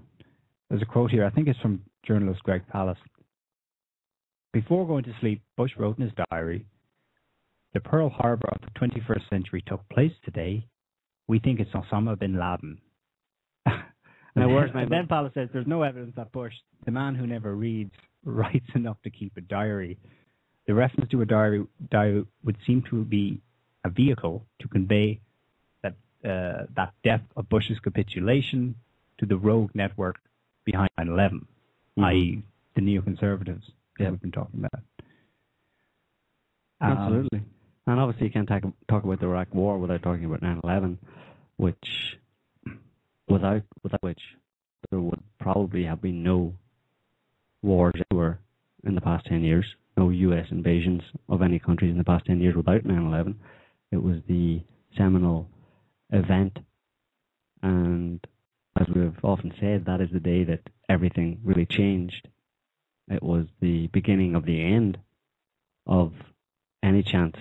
S4: There's a quote here, I think it's from journalist Greg Pallas. Before going to sleep, Bush wrote in his diary, "The Pearl Harbor of the 21st century took place today. We think it's Osama bin Laden."
S3: Now, where's my
S4: then Pallas says there's no evidence that Bush, the man who never reads, writes enough to keep a diary. The reference to a diary would seem to be a vehicle to convey that depth of Bush's capitulation to the rogue network behind 9/11, i.e. the neoconservatives that we've been talking about.
S3: Absolutely. And obviously you can't talk about the Iraq War without talking about 9/11, which, without which there would probably have been no wars anywhere in the past 10 years, no U.S. invasions of any countries in the past 10 years without 9/11. It was the seminal event, and as we've often said, that is the day that everything really changed. It was the beginning of the end of any chance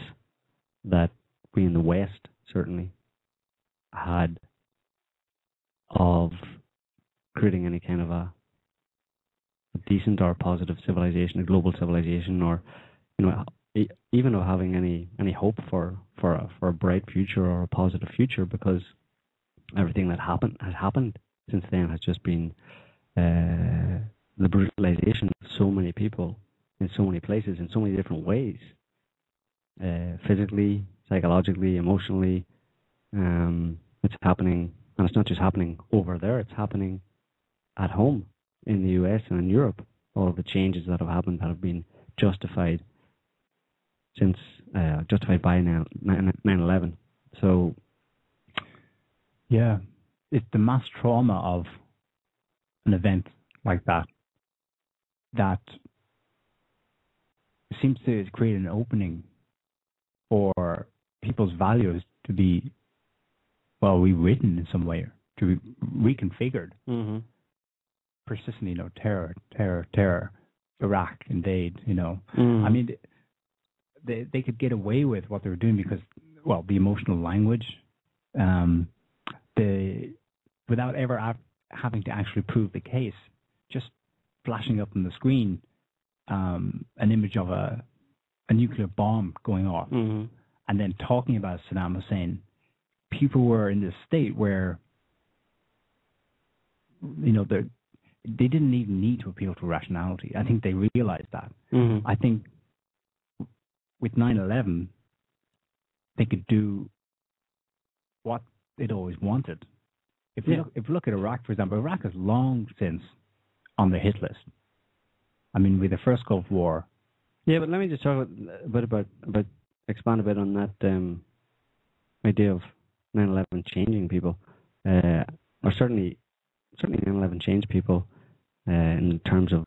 S3: that we in the West certainly had of creating any kind of a decent or positive civilization, a global civilization, or even of having any hope for a bright future or a positive future, because everything that has happened since then has just been the brutalization of so many people in so many places in so many different ways, physically, psychologically, emotionally. It's happening, and it's not just happening over there, it's happening at home in the US and in Europe. All of the changes that have happened that have been justified by 9/11. So,
S4: yeah, it's the mass trauma of an event like that seems to create an opening for people's values to be, rewritten in some way, to be reconfigured. Persistently, terror, Iraq invade. I mean, they could get away with what they were doing because, the emotional language, without ever having to actually prove the case, just flashing up on the screen an image of a a nuclear bomb going off,
S3: Mm-hmm.
S4: and then talking about Saddam Hussein, people were in this state where, they didn't even need to appeal to rationality. I think they realized that.
S3: Mm-hmm.
S4: I think with 9/11, they could do what they'd always wanted. If you look at Iraq, for example, Iraq is long since on the hit list. I mean, with the first Gulf War.
S3: Yeah, but let me just talk a bit about expand a bit on that idea of 9/11 changing people, or certainly 9/11 changed people in terms of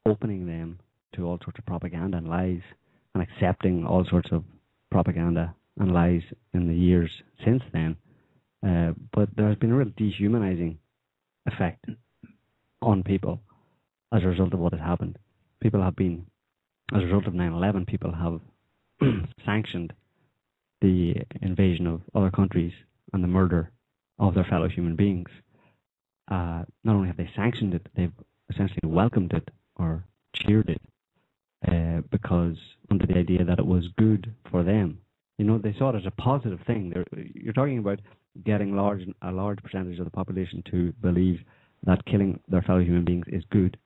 S3: opening them to all sorts of propaganda and lies, and accepting all sorts of propaganda and lies in the years since then. But there has been a real dehumanizing effect on people as a result of what has happened. People have been, as a result of 9/11, people have sanctioned the invasion of other countries and the murder of their fellow human beings. Not only have they sanctioned it, they've essentially welcomed it or cheered it because under the idea that it was good for them. They saw it as a positive thing. You're talking about getting a large percentage of the population to believe that killing their fellow human beings is good.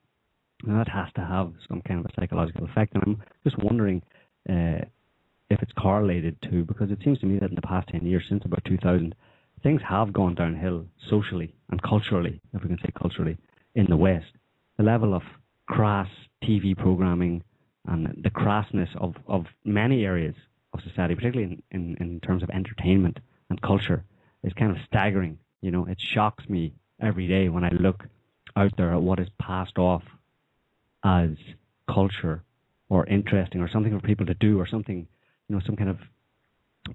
S3: Now that has to have some kind of a psychological effect, and I'm just wondering if it's correlated to, because it seems to me that in the past 10 years, since about 2000, things have gone downhill socially and culturally, if we can say culturally, in the West. The level of crass TV programming and the crassness of many areas of society, particularly in terms of entertainment and culture, is kind of staggering. It shocks me every day when I look out there at what is passed off as culture or interesting or something for people to do or something, some kind of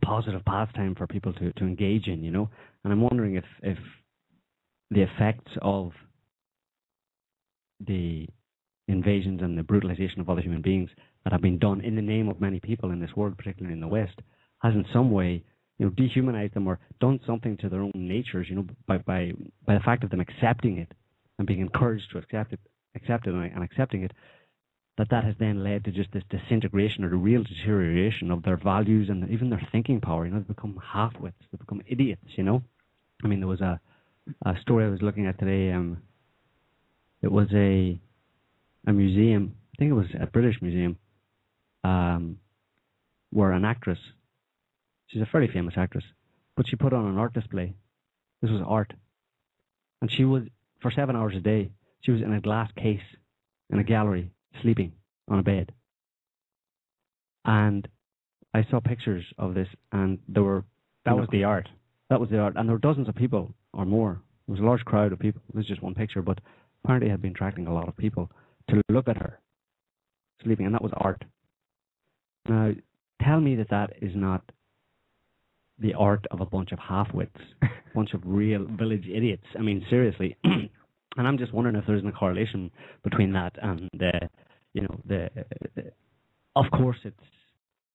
S3: positive pastime for people to engage in, And I'm wondering if the effects of the invasions and the brutalization of other human beings that have been done in the name of many people in this world, particularly in the West, has in some way, dehumanized them or done something to their own natures, by the fact of them accepting it and being encouraged to accept it and accepting it, that has then led to just this disintegration or the real deterioration of their values and even their thinking power. They become half-wits, they become idiots, I mean, there was a story I was looking at today. It was a museum, I think it was a British museum, where an actress, she's a fairly famous actress, but she put on an art display. This was art. And she was, for 7 hours a day, she was in a glass case in a gallery, sleeping on a bed. And I saw pictures of this, and there were...
S4: That was the art.
S3: That was the art. And there were dozens of people, or more. There was a large crowd of people. This is just one picture, but apparently it had been attracting a lot of people to look at her sleeping, and that was art. Now, tell me that is not the art of a bunch of half-wits, a bunch of real village idiots. I mean, seriously. And I'm just wondering if there isn't a correlation between that and of course it's,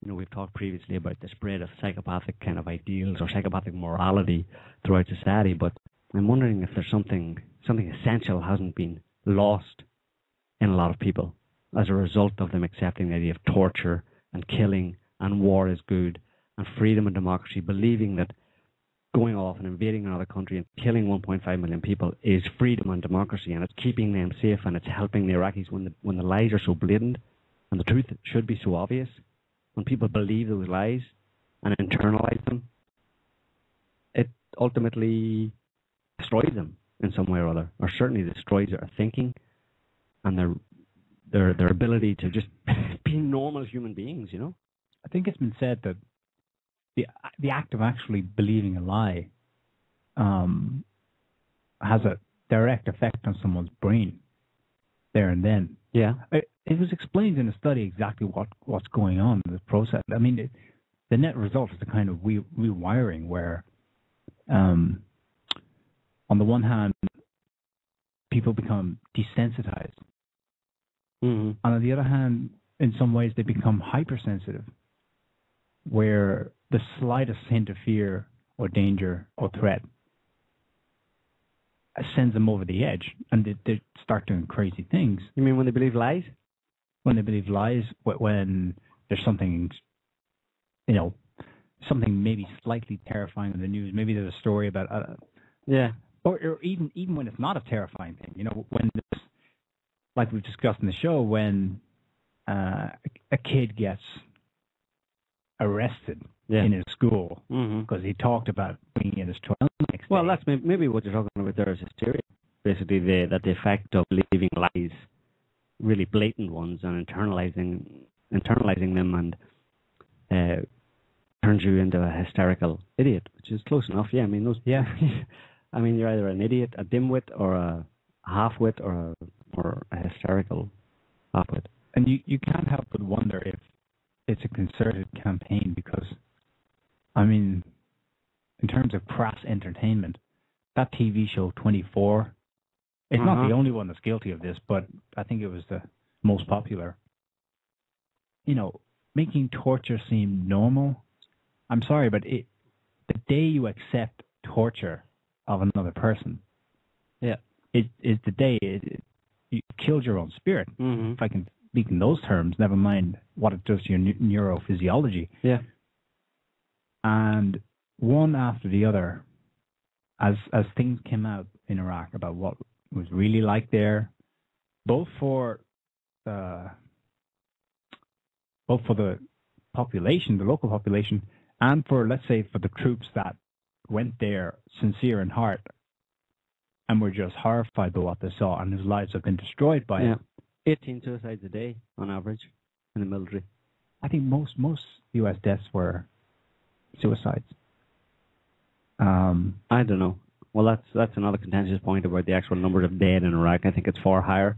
S3: we've talked previously about the spread of psychopathic kind of ideals or psychopathic morality throughout society, but I'm wondering if there's something essential hasn't been lost in a lot of people as a result of them accepting the idea of torture and killing and war is good and freedom and democracy, believing that going off and invading another country and killing 1.5 million people is freedom and democracy, and it's keeping them safe and it's helping the Iraqis when the lies are so blatant and the truth should be so obvious. When people believe those lies and internalize them, it ultimately destroys them in some way or other, or certainly destroys their thinking and their ability to just be normal human beings,
S4: I think it's been said that the act of actually believing a lie has a direct effect on someone's brain there and then.
S3: Yeah.
S4: It was explained in a study exactly what's going on in this process. I mean, the net result is a kind of rewiring where, on the one hand, people become desensitized.
S3: Mm-hmm.
S4: And on the other hand, in some ways, they become hypersensitive, where the slightest hint of fear or danger or threat sends them over the edge, and they start doing crazy things.
S3: You mean when they believe lies?
S4: when they believe lies, when there's something, something maybe slightly terrifying in the news. Maybe there's a story about, or even when it's not a terrifying thing. When there's, like we've discussed in the show, when a kid gets arrested in his school because he talked about being in his trial next day.
S3: Well, that's maybe what you're talking about there is hysteria. Basically, the effect of believing lies, really blatant ones, and internalizing them, and turns you into a hysterical idiot, which is close enough. Yeah, I mean those. Yeah, I mean you're either an idiot, a dimwit, or a half-wit, or a hysterical half-wit.
S4: And you can't help but wonder if it's a concerted campaign, because, I mean, in terms of crass entertainment, that TV show 24, it's not the only one that's guilty of this, but I think it was the most popular. Making torture seem normal. I'm sorry, but the day you accept torture of another person, it is the day you killed your own spirit. If I can speak in those terms, never mind what it does to your neurophysiology. Yeah. And one after the other, as things came out in Iraq about what it was really like there, both for the population, the local population, and for, let's say, for the troops that went there sincere in heart and were just horrified by what they saw, and whose lives have been destroyed by it.
S3: 18 suicides a day on average in the military.
S4: I think most U.S. deaths were suicides.
S3: I don't know. Well, that's another contentious point about the actual number of dead in Iraq. I think it's far higher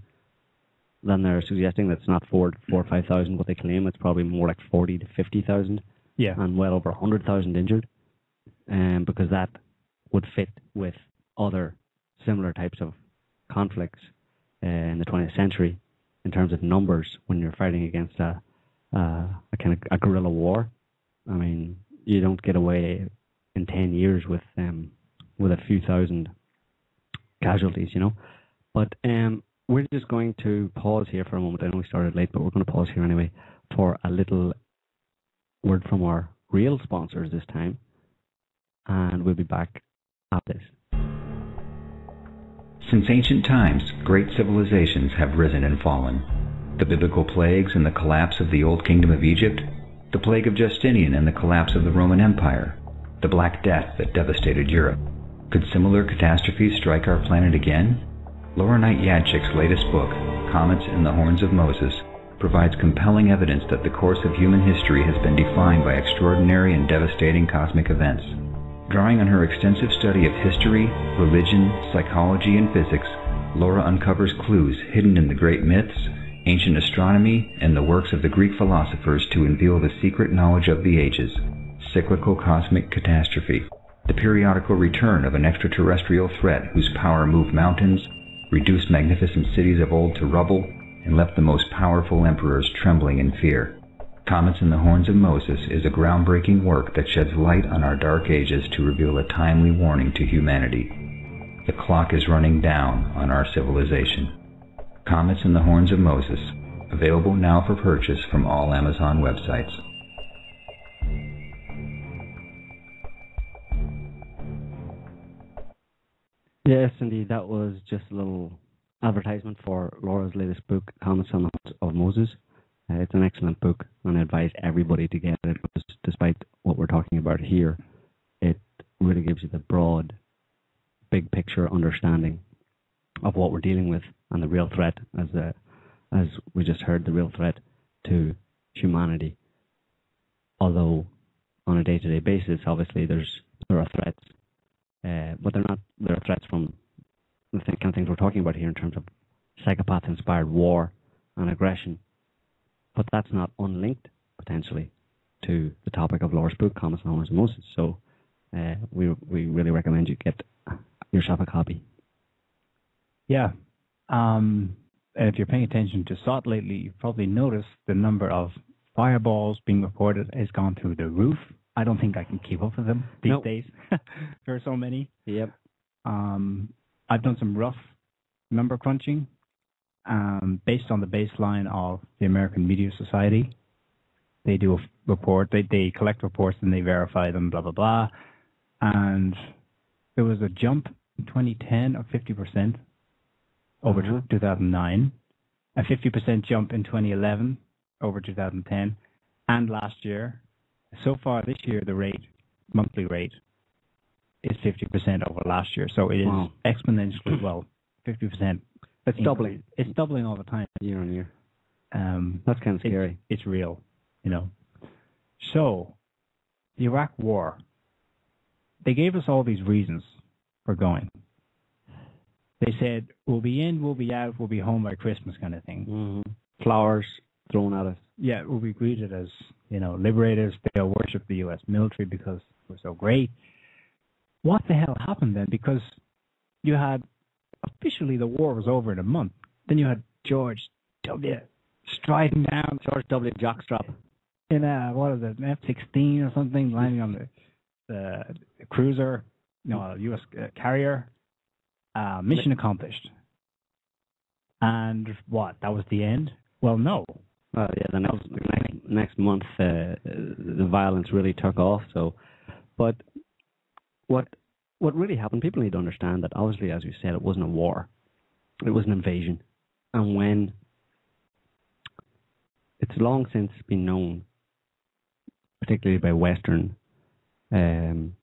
S3: than they're suggesting. That's not 4,000 or 5,000 what they claim. It's probably more like 40,000 to 50,000.
S4: Yeah.
S3: And well over 100,000 injured. Because that would fit with other similar types of conflicts in the 20th century in terms of numbers when you're fighting against a kind of a guerrilla war. I mean, you don't get away in 10 years with a few thousand casualties, But we're just going to pause here for a moment. I know we started late, but we're going to pause here anyway for a little word from our real sponsors this time. And we'll be back after this.
S5: Since ancient times, great civilizations have risen and fallen. The biblical plagues and the collapse of the Old Kingdom of Egypt, the plague of Justinian and the collapse of the Roman Empire, the Black Death that devastated Europe. Could similar catastrophes strike our planet again? Laura Knight Yadchik's latest book, Comets and the Horns of Moses, provides compelling evidence that the course of human history has been defined by extraordinary and devastating cosmic events. Drawing on her extensive study of history, religion, psychology, and physics, Laura uncovers clues hidden in the great myths, ancient astronomy, and the works of the Greek philosophers to unveil the secret knowledge of the ages: cyclical cosmic catastrophe, the periodical return of an extraterrestrial threat whose power moved mountains, reduced magnificent cities of old to rubble, and left the most powerful emperors trembling in fear. Comets and the Horns of Moses is a groundbreaking work that sheds light on our dark ages to reveal a timely warning to humanity. The clock is running down on our civilization. Comets and the Horns of Moses, available now for purchase from all Amazon websites.
S3: Yes, indeed, that was just a little advertisement for Laura's latest book, Comets and the Horns of Moses. It's an excellent book, and I advise everybody to get it, because despite what we're talking about here, it really gives you the broad, big picture understanding of what we're dealing with and the real threat, as we just heard, the real threat to humanity. Although on a day-to-day basis, obviously there are threats, but there are threats from the kind of things we're talking about here in terms of psychopath-inspired war and aggression. But that's not unlinked, potentially, to the topic of Laura's book, Comets and Horns of Moses. So we really recommend you get yourself a copy.
S4: Yeah. And if you're paying attention to SOTT lately, you've probably noticed the number of fireballs being reported has gone through the roof. I don't think I can keep up with them these days. There are so many.
S3: Yep.
S4: I've done some rough number crunching, based on the baseline of the American Media Society. They do a report, they collect reports and they verify them, blah, blah, blah. And there was a jump in 2010 of 50% over 2009, a 50% jump in 2011 over 2010, and last year. So far this year, the monthly rate, is 50% over last year. So it is exponentially, 50%.
S3: It's doubling.
S4: It's doubling all the time.
S3: Year on year. That's kind of scary.
S4: It's real, you know. So, the Iraq War, they gave us all these reasons for going. They said, we'll be in, we'll be out, we'll be home by Christmas kind of thing.
S3: Mm-hmm. Flowers thrown at us.
S4: Yeah, we'll be greeted as, you know, liberators. They'll worship the U.S. military because we're so great. What the hell happened then? Because you had, officially the war was over in a month. Then you had George W. striding down.
S3: George W. Jockstrap.
S4: In a, what is it, an F-16 or something, landing on the cruiser, U.S. carrier. Mission accomplished. And what? That was the end? Well, no.
S3: Well, yeah, the next month, the violence really took off. So, but what really happened? People need to understand that, obviously, as you said, it wasn't a war; it was an invasion. And when it's long since been known, particularly by Western, the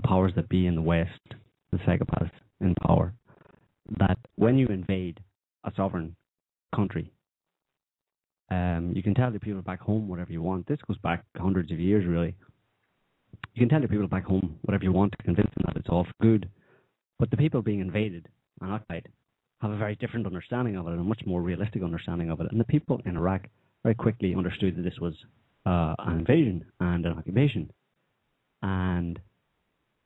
S3: powers that be in the West, the psychopaths in power, that when you invade a sovereign country, you can tell the people back home whatever you want. This goes back hundreds of years, really. You can tell the people back home whatever you want to convince them that it's all for good. But the people being invaded and occupied have a very different understanding of it, and a much more realistic understanding of it. And the people in Iraq very quickly understood that this was an invasion and an occupation. And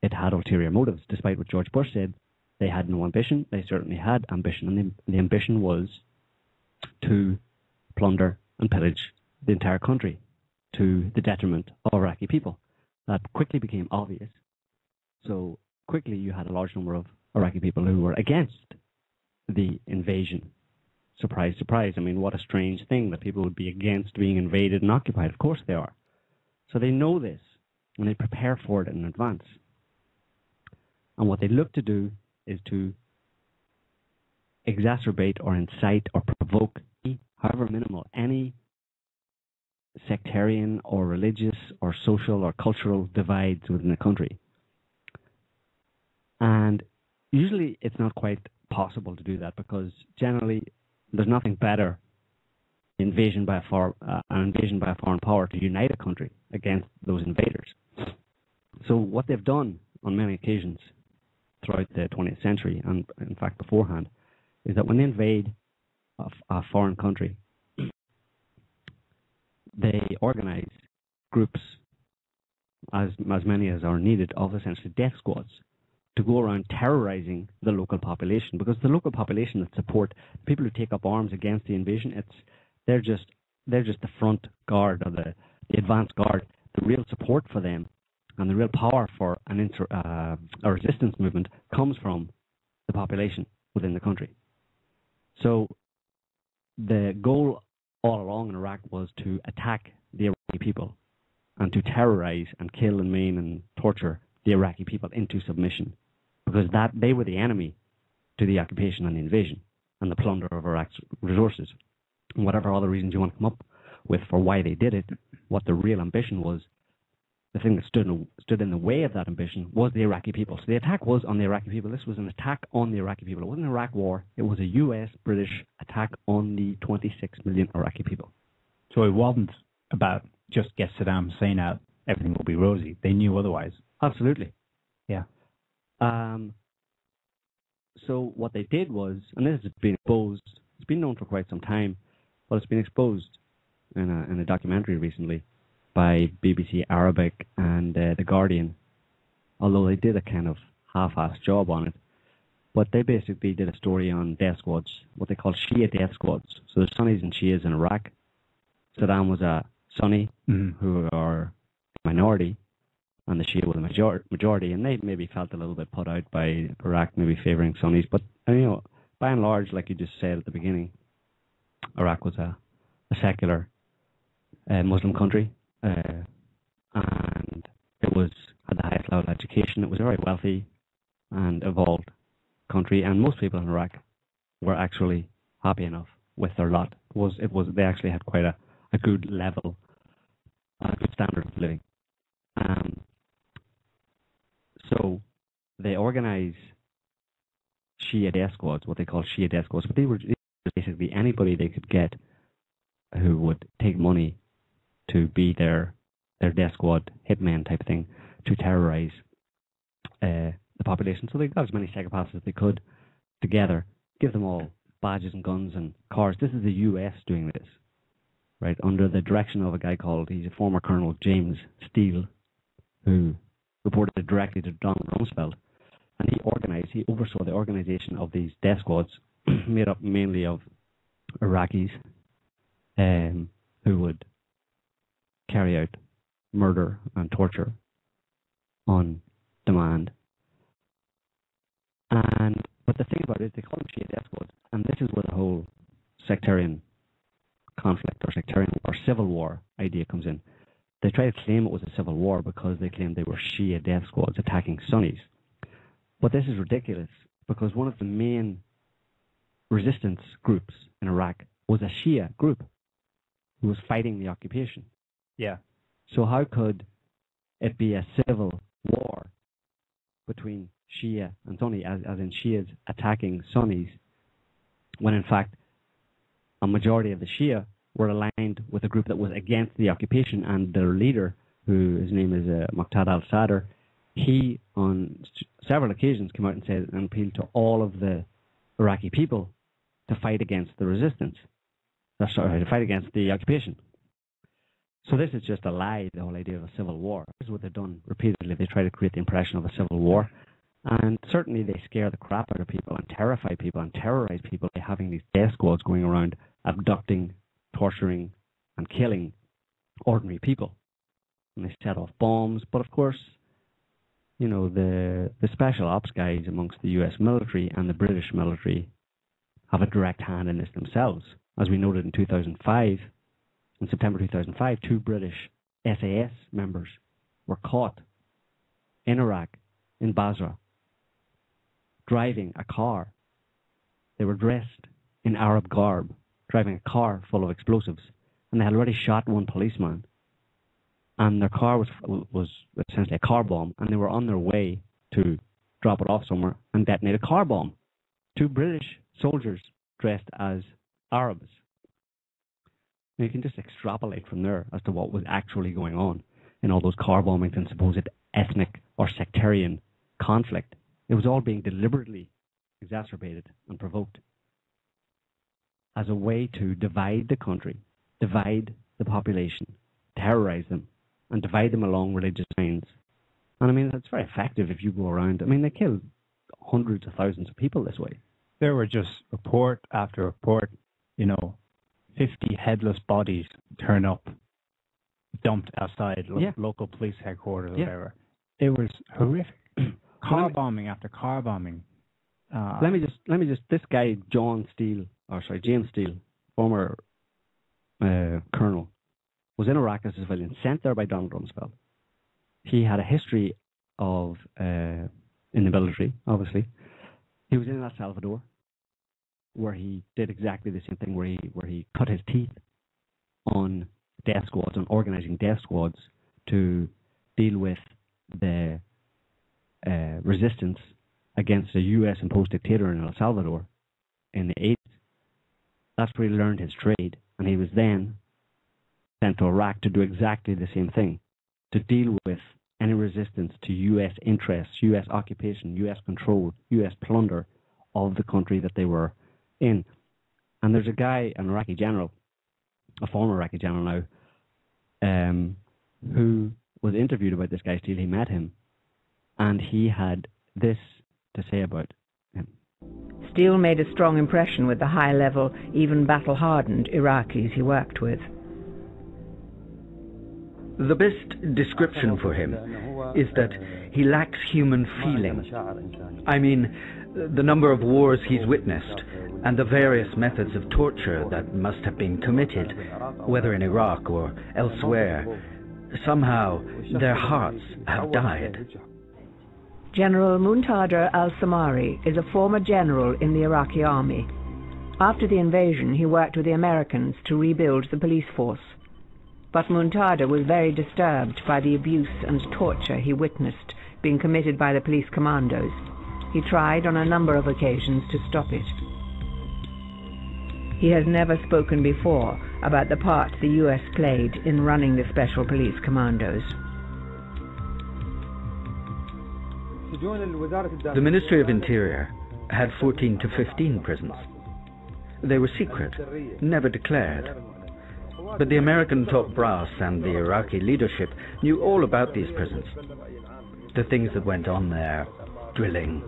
S3: it had ulterior motives. Despite what George Bush said, they had no ambition. They certainly had ambition. And the ambition was to plunder and pillage the entire country to the detriment of Iraqi people. That quickly became obvious. So quickly you had a large number of Iraqi people who were against the invasion. Surprise, surprise. I mean, what a strange thing that people would be against being invaded and occupied. Of course they are. So they know this, and they prepare for it in advance. And what they look to do is to exacerbate or incite or provoke, however minimal, any sectarian or religious or social or cultural divides within the country. And usually it's not quite possible to do that, because generally there's nothing better an invasion by a foreign power to unite a country against those invaders. So what they've done on many occasions throughout the 20th century, and in fact beforehand, is that when they invade a foreign country, they organize groups, as many as are needed, of essentially death squads, to go around terrorizing the local population, because the local population that support the people who take up arms against the invasion, they're just the front guard, or the advance guard. The real support for them and the real power for a resistance movement comes from the population within the country. So the goal all along in Iraq was to attack the Iraqi people and to terrorize and kill and maim and torture the Iraqi people into submission, because that they were the enemy to the occupation and the invasion and the plunder of Iraq's resources. And whatever other reasons you want to come up with for why they did it, what the real ambition was, the thing that stood in the way of that ambition was the Iraqi people. So the attack was on the Iraqi people. This was an attack on the Iraqi people. It wasn't an Iraq war. It was a US-British attack on the 26 million Iraqi people.
S4: So it wasn't about just get Saddam Hussein out, everything will be rosy. They knew otherwise.
S3: Absolutely.
S4: Yeah.
S3: So what they did was, and this has been exposed, it's been known for quite some time, but it's been exposed in a documentary recently by BBC Arabic and The Guardian, although they did a kind of half-assed job on it. But they basically did a story on death squads, what they call Shia death squads. So there's Sunnis and Shias in Iraq. Saddam was a Sunni, who are a minority, and the Shia was a majority, and they maybe felt a little bit put out by Iraq maybe favouring Sunnis. But by and large, like you just said at the beginning, Iraq was a secular Muslim country, and it had the highest level of education. It was a very wealthy and evolved country, and most people in Iraq were actually happy enough with their lot. They actually had quite a good level, a good standard of living. So they organize Shia death squads, what they call Shia death squads, but they were basically anybody they could get who would take money to be their death squad hitman type thing to terrorize the population. So they got as many psychopaths as they could together, give them all badges and guns and cars. This is the U.S. doing this, right, under the direction of a guy he's a former Colonel James Steele, who reported directly to Donald Rumsfeld, and he oversaw the organization of these death squads, made up mainly of Iraqis, who would carry out murder and torture on demand. But the thing about it is they call them Shia death squads, and this is where the whole sectarian conflict or sectarian or civil war idea comes in. They try to claim it was a civil war because they claimed they were Shia death squads attacking Sunnis. But this is ridiculous because one of the main resistance groups in Iraq was a Shia group who was fighting the occupation.
S4: Yeah.
S3: So how could it be a civil war between Shia and Sunni, as in Shias attacking Sunnis, when in fact a majority of the Shia were aligned with a group that was against the occupation, and their leader, his name is Muqtada al-Sadr, he on several occasions came out and said and appealed to all of the Iraqi people to fight against the resistance. To fight against the occupation. So this is just a lie, the whole idea of a civil war. This is what they've done repeatedly. They try to create the impression of a civil war. And certainly they scare the crap out of people and terrify people and terrorize people by having these death squads going around abducting, torturing, and killing ordinary people. And they set off bombs. But of course, you know, the special ops guys amongst the US military and the British military have a direct hand in this themselves. As we noted in 2005, in September 2005, 2 British SAS members were caught in Iraq, in Basra, driving a car. They were dressed in Arab garb, driving a car full of explosives, and they had already shot one policeman. And their car was essentially a car bomb, and they were on their way to drop it off somewhere and detonate a car bomb. 2 British soldiers dressed as Arabs. Now you can just extrapolate from there as to what was actually going on in all those car bombings and supposed ethnic or sectarian conflict. It was all being deliberately exacerbated and provoked as a way to divide the country, divide the population, terrorize them, and divide them along religious lines. And I mean, that's very effective if you go around. I mean, they killed hundreds of thousands of people this way.
S4: There were just report after report, 50 headless bodies turn up, dumped outside local police headquarters or whatever. It was horrific. Car bombing after car bombing.
S3: Let me just. This guy James Steele, former colonel, was in Iraq as a civilian, sent there by Donald Rumsfeld. He had a history of in the military, obviously. He was in El Salvador, where he did exactly the same thing, where he cut his teeth on death squads, on organizing death squads to deal with the resistance against a U.S.-imposed dictator in El Salvador in the 80s. That's where he learned his trade, and he was then sent to Iraq to do exactly the same thing, to deal with any resistance to U.S. interests, U.S. occupation, U.S. control, U.S. plunder of the country that they were in. And there's a guy, an Iraqi general, a former Iraqi general now, who was interviewed about this guy Steele. He met him, and he had this to say about him.
S6: Steele made a strong impression with the high-level, even battle-hardened Iraqis he worked with.
S7: The best description for him is that he lacks human feeling. I mean, The number of wars he's witnessed, and the various methods of torture that must have been committed, whether in Iraq or elsewhere, somehow their hearts have died.
S6: General Muntader al-Samari is a former general in the Iraqi army. After the invasion, he worked with the Americans to rebuild the police force. But Muntader was very disturbed by the abuse and torture he witnessed being committed by the police commandos. He tried on a number of occasions to stop it. He has never spoken before about the part the US played in running the special police commandos.
S7: The Ministry of Interior had 14 to 15 prisons. They were secret, never declared. But the American top brass and the Iraqi leadership knew all about these prisons. The things that went on there: drilling,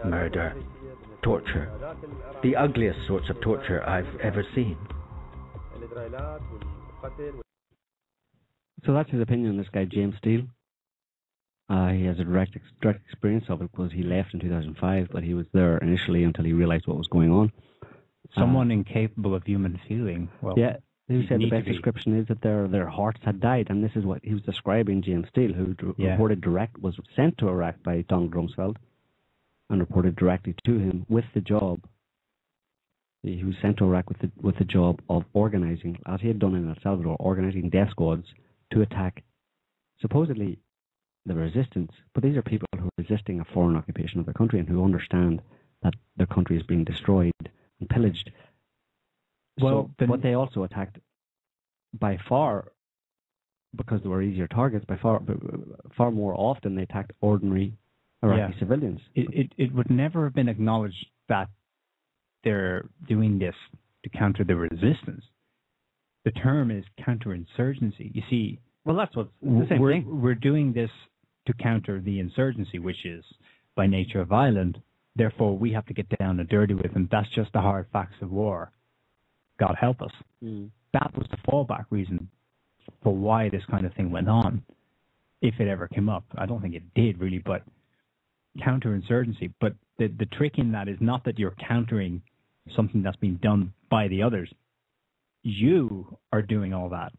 S7: murder, torture. The ugliest sorts of torture I've ever seen.
S3: So that's his opinion, this guy James Steele. He has a direct experience of it because he left in 2005, but he was there initially until he realized what was going on.
S4: Someone incapable of human feeling. Well,
S3: yeah, he said the best description is that their hearts had died, and this is what he was describing. James Steele, who was sent to Iraq by Donald Rumsfeld and reported directly to him with the job. He was sent to Iraq with the job of organizing, as he had done in El Salvador, organizing death squads to attack supposedly the resistance. But these are people who are resisting a foreign occupation of their country and who understand that their country is being destroyed and pillaged. Well, but they also attacked by far, because they were easier targets, by far more often they attacked ordinary Iraqi civilians.
S4: It would never have been acknowledged that they're doing this to counter the resistance. The term is counterinsurgency. You see,
S3: well, that's what's the same thing.
S4: We're doing this to counter the insurgency, which is by nature violent. Therefore, we have to get down and dirty with them. That's just the hard facts of war. God help us. That was the fallback reason for why this kind of thing went on, if it ever came up. I don't think it did really, but counterinsurgency. But the trick in that is not that you're countering something that's been done by the others. You are doing all that.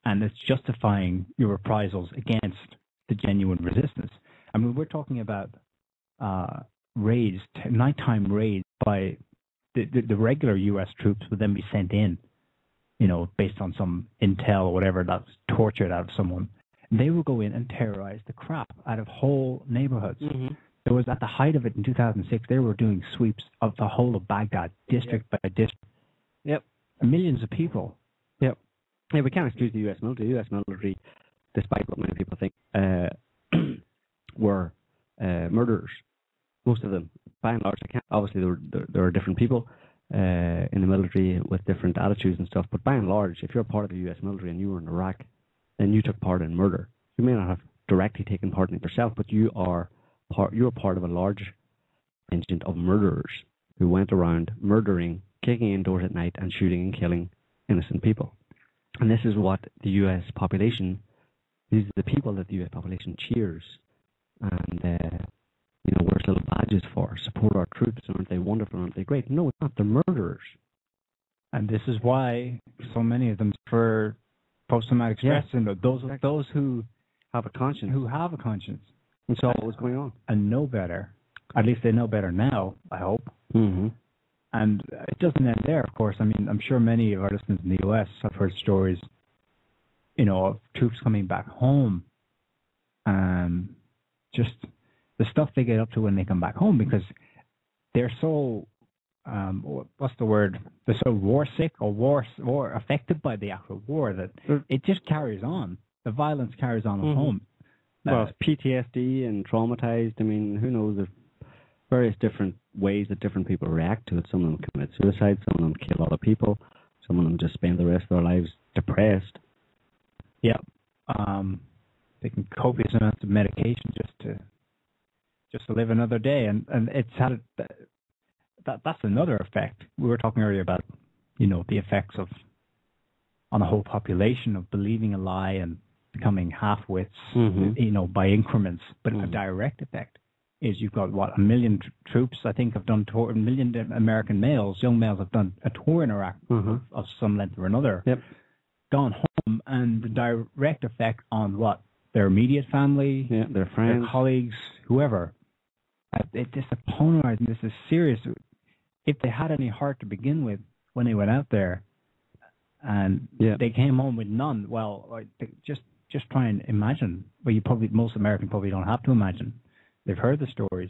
S4: And it's justifying your reprisals against the genuine resistance. I mean, we're talking about raids, nighttime raids by the regular U.S. troops would then be sent in, based on some intel or whatever that's tortured out of someone. They would go in and terrorize the crap out of whole neighborhoods. There was, at the height of it in 2006, they were doing sweeps of the whole of Baghdad, district by district. Millions of people.
S3: Yeah, we can't excuse the U.S. military. The U.S. military, despite what many people think, were murderers. Most of them, by and large. Obviously, there are different people in the military with different attitudes and stuff, but by and large, if you're a part of the U.S. military and you were in Iraq, then you took part in murder. You may not have directly taken part in it yourself, but you are part of a large contingent of murderers who went around murdering, kicking indoors at night, and shooting and killing innocent people. And this is what the U.S. population, these are the people that the U.S. population cheers and wears little badges for, support our troops, aren't they wonderful, aren't they great? No, it's not. They're murderers.
S4: And this is why so many of them for post-traumatic stress syndrome, those who
S3: have a conscience.
S4: And
S3: saw what was going on.
S4: And know better. At least they know better now, I hope.
S3: Mm-hmm.
S4: And it doesn't end there, of course. I mean, I'm sure many of our listeners in the U.S. have heard stories, of troops coming back home. Just the stuff they get up to when they come back home, because they're so, what's the word? They're so war sick or war affected by the actual war that it just carries on. The violence carries on at home.
S3: Well, it's PTSD and traumatized. I mean, who knows? There's various different ways that different people react to it. Some of them commit suicide. Some of them kill other people. Some of them just spend the rest of their lives depressed.
S4: Yeah. Taking copious amounts of medication just to live another day, and it's had that's another effect. We were talking earlier about the effects on the whole population of believing a lie and becoming half-wits, by increments, but a direct effect is you've got, what, 1 million troops, I think, have done tour, 1 million American males, young males have done a tour in Iraq of some length or another, gone home, and the direct effect on what? Their immediate family,
S3: their friends,
S4: their colleagues, whoever. This is polarizing, this is serious. If they had any heart to begin with when they went out there, and they came home with none, well, just try and imagine. Well, most Americans probably don't have to imagine. They've heard the stories.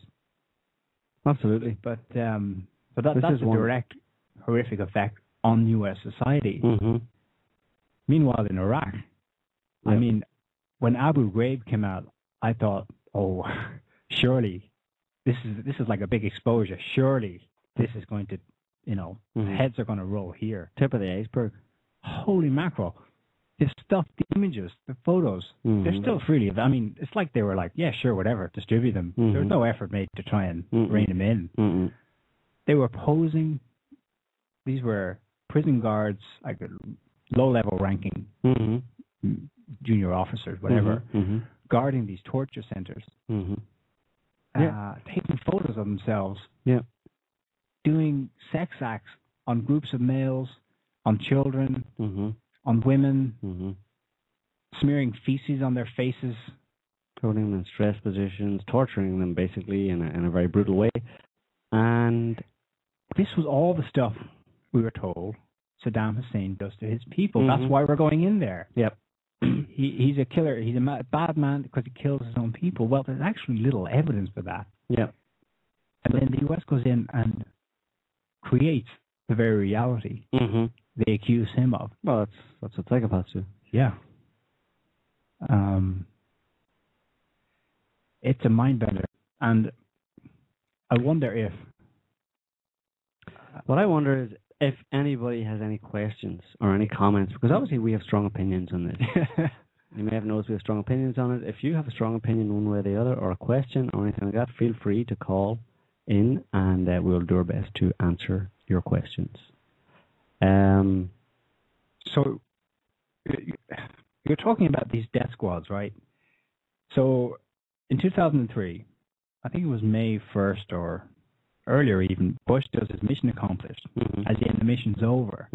S3: Absolutely.
S4: But that's a direct, horrific effect on U.S. society. Meanwhile, in Iraq, I mean, when Abu Ghraib came out, I thought, oh, surely this is like a big exposure. Surely this is going to, heads are going to roll here.
S3: Tip of the iceberg.
S4: Holy mackerel. The stuff, the images, the photos, they're still freely. I mean, it's like they were like, yeah, sure, whatever, distribute them. There was no effort made to try and rein them in. They were posing. These were prison guards, like low-level ranking junior officers, whatever, guarding these torture centers, taking photos of themselves, doing sex acts on groups of males, on children, on women, smearing feces on their faces,
S3: putting them in stress positions, torturing them basically in a very brutal way. And
S4: this was all the stuff we were told Saddam Hussein does to his people. That's why we're going in there. He's a killer. He's a bad man because he kills his own people. Well, there's actually little evidence for that. And then the U.S. goes in and creates the very reality they accuse him of.
S3: Well, that's what psychopaths do.
S4: It's a mind bender, and I wonder if.
S3: What I wonder is if anybody has any questions or any comments, because obviously we have strong opinions on this. You may have noticed we have strong opinions on it. If you have a strong opinion one way or the other, or a question or anything like that, feel free to call in, and we'll do our best to answer your questions.
S4: So you're talking about these death squads, right? So in 2003, I think it was May 1st or earlier even, Bush does his mission accomplished, as in the mission's over,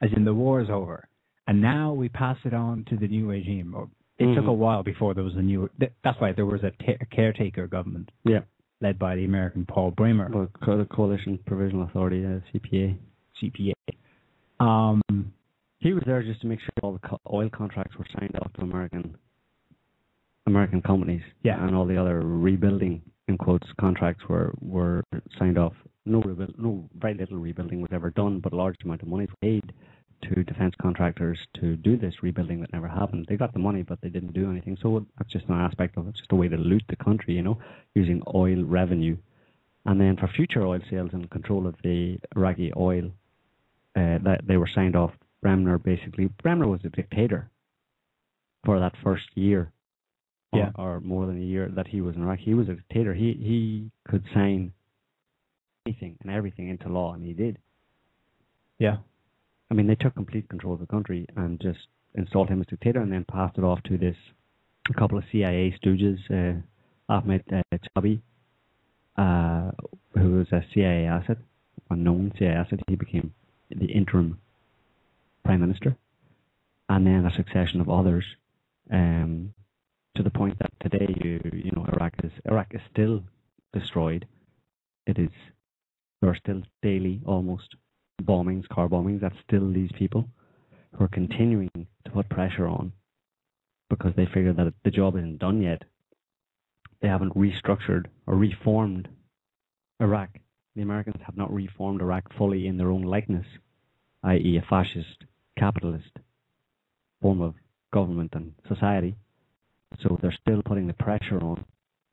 S4: as in the war is over. And now we pass it on to the new regime. It took a while before there was a new... That's why there was a caretaker government led by the American Paul Bremer.
S3: Well, the Coalition Provisional Authority, CPA. He was there just to make sure all the oil contracts were signed off to American companies, and all the other rebuilding, in quotes, contracts were signed off. Very little rebuilding was ever done, but a large amount of money was paid to defense contractors to do this rebuilding that never happened. They got the money, but they didn't do anything. So that's just an aspect of it. It's just a way to loot the country, using oil revenue. And then for future oil sales and control of the Iraqi oil, that they were signed off. Bremner was a dictator for that first year, or more than a year that he was in Iraq. He was a dictator. He could sign anything and everything into law, and he did. I mean, they took complete control of the country and just installed him as dictator, and then passed it off to a couple of CIA stooges, Ahmed Chabi, who was a CIA asset, a known CIA asset. He became the interim prime minister, and then a succession of others, to the point that today, Iraq is still destroyed. There are still daily, almost, bombings, car bombings. That's still these people who are continuing to put pressure on because they figure that the job isn't done yet. They haven't restructured or reformed Iraq. The Americans have not reformed Iraq fully in their own likeness, i.e. a fascist, capitalist form of government and society. So they're still putting the pressure on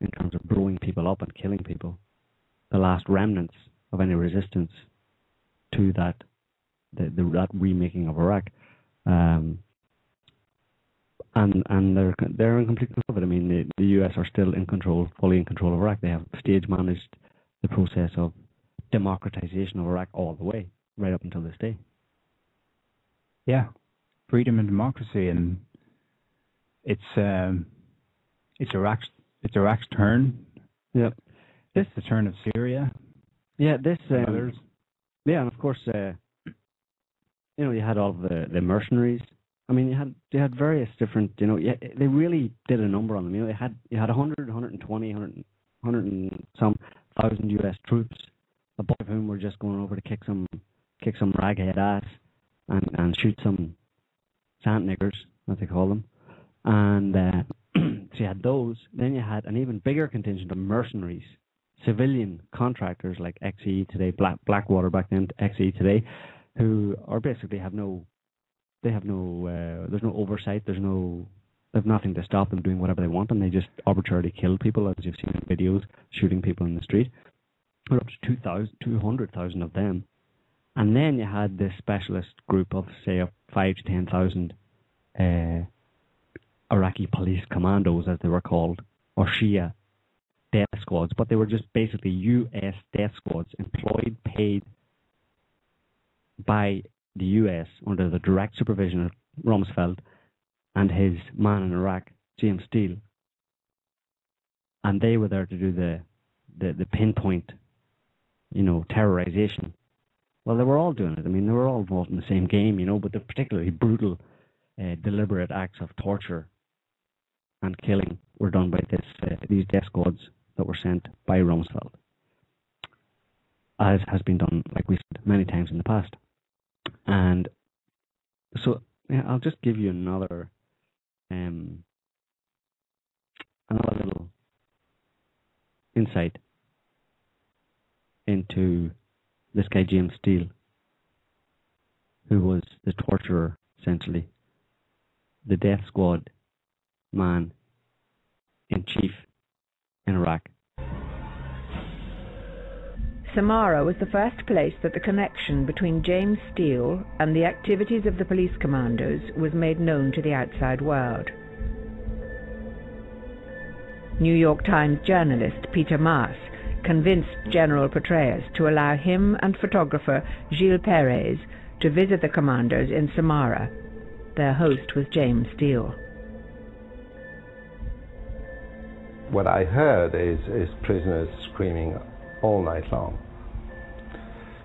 S3: in terms of blowing people up and killing people. The last remnants of any resistance to that remaking of Iraq. And they're in complete control of it. I mean, the US are still in control, fully in control of Iraq. They have stage managed the process of democratization of Iraq all the way, right up until this day.
S4: Yeah, freedom and democracy, and it's Iraq's turn
S3: Yep.
S4: This the turn of Syria.
S3: Yeah, this.
S4: Others.
S3: Yeah, and of course, you had all of the mercenaries. I mean, you had various different. They really did a number on them. You had 100, 120, 100 and some thousand U.S. troops, a bunch of whom were just going over to kick some raghead ass and shoot some sant niggers, as they call them. And so you had those. Then you had an even bigger contingent of mercenaries, civilian contractors like XE today, Blackwater back then, XE today, who are basically there's no oversight, they have nothing to stop them doing whatever they want, and they just arbitrarily kill people, as you've seen in videos, shooting people in the street. There were up to 200,000 of them. And then you had this specialist group of, say, 5,000 to 10,000 Iraqi police commandos, as they were called, or Shia death squads, but they were just basically U.S. death squads, employed, paid by the U.S. under the direct supervision of Rumsfeld and his man in Iraq, James Steele. And they were there to do the pinpoint, terrorization. Well, they were all doing it. I mean, they were all involved in the same game, but the particularly brutal, deliberate acts of torture and killing were done by these death squads that were sent by Rumsfeld, as has been done, like we said, many times in the past. And so I'll just give you another little insight into this guy James Steele, who was the torturer, essentially, the death squad man in chief in Iraq.
S6: Samarra was the first place that the connection between James Steele and the activities of the police commandos was made known to the outside world. New York Times journalist Peter Maas convinced General Petraeus to allow him and photographer Gilles Perez to visit the commandos in Samarra. Their host was James Steele.
S8: What I heard is prisoners screaming all night long.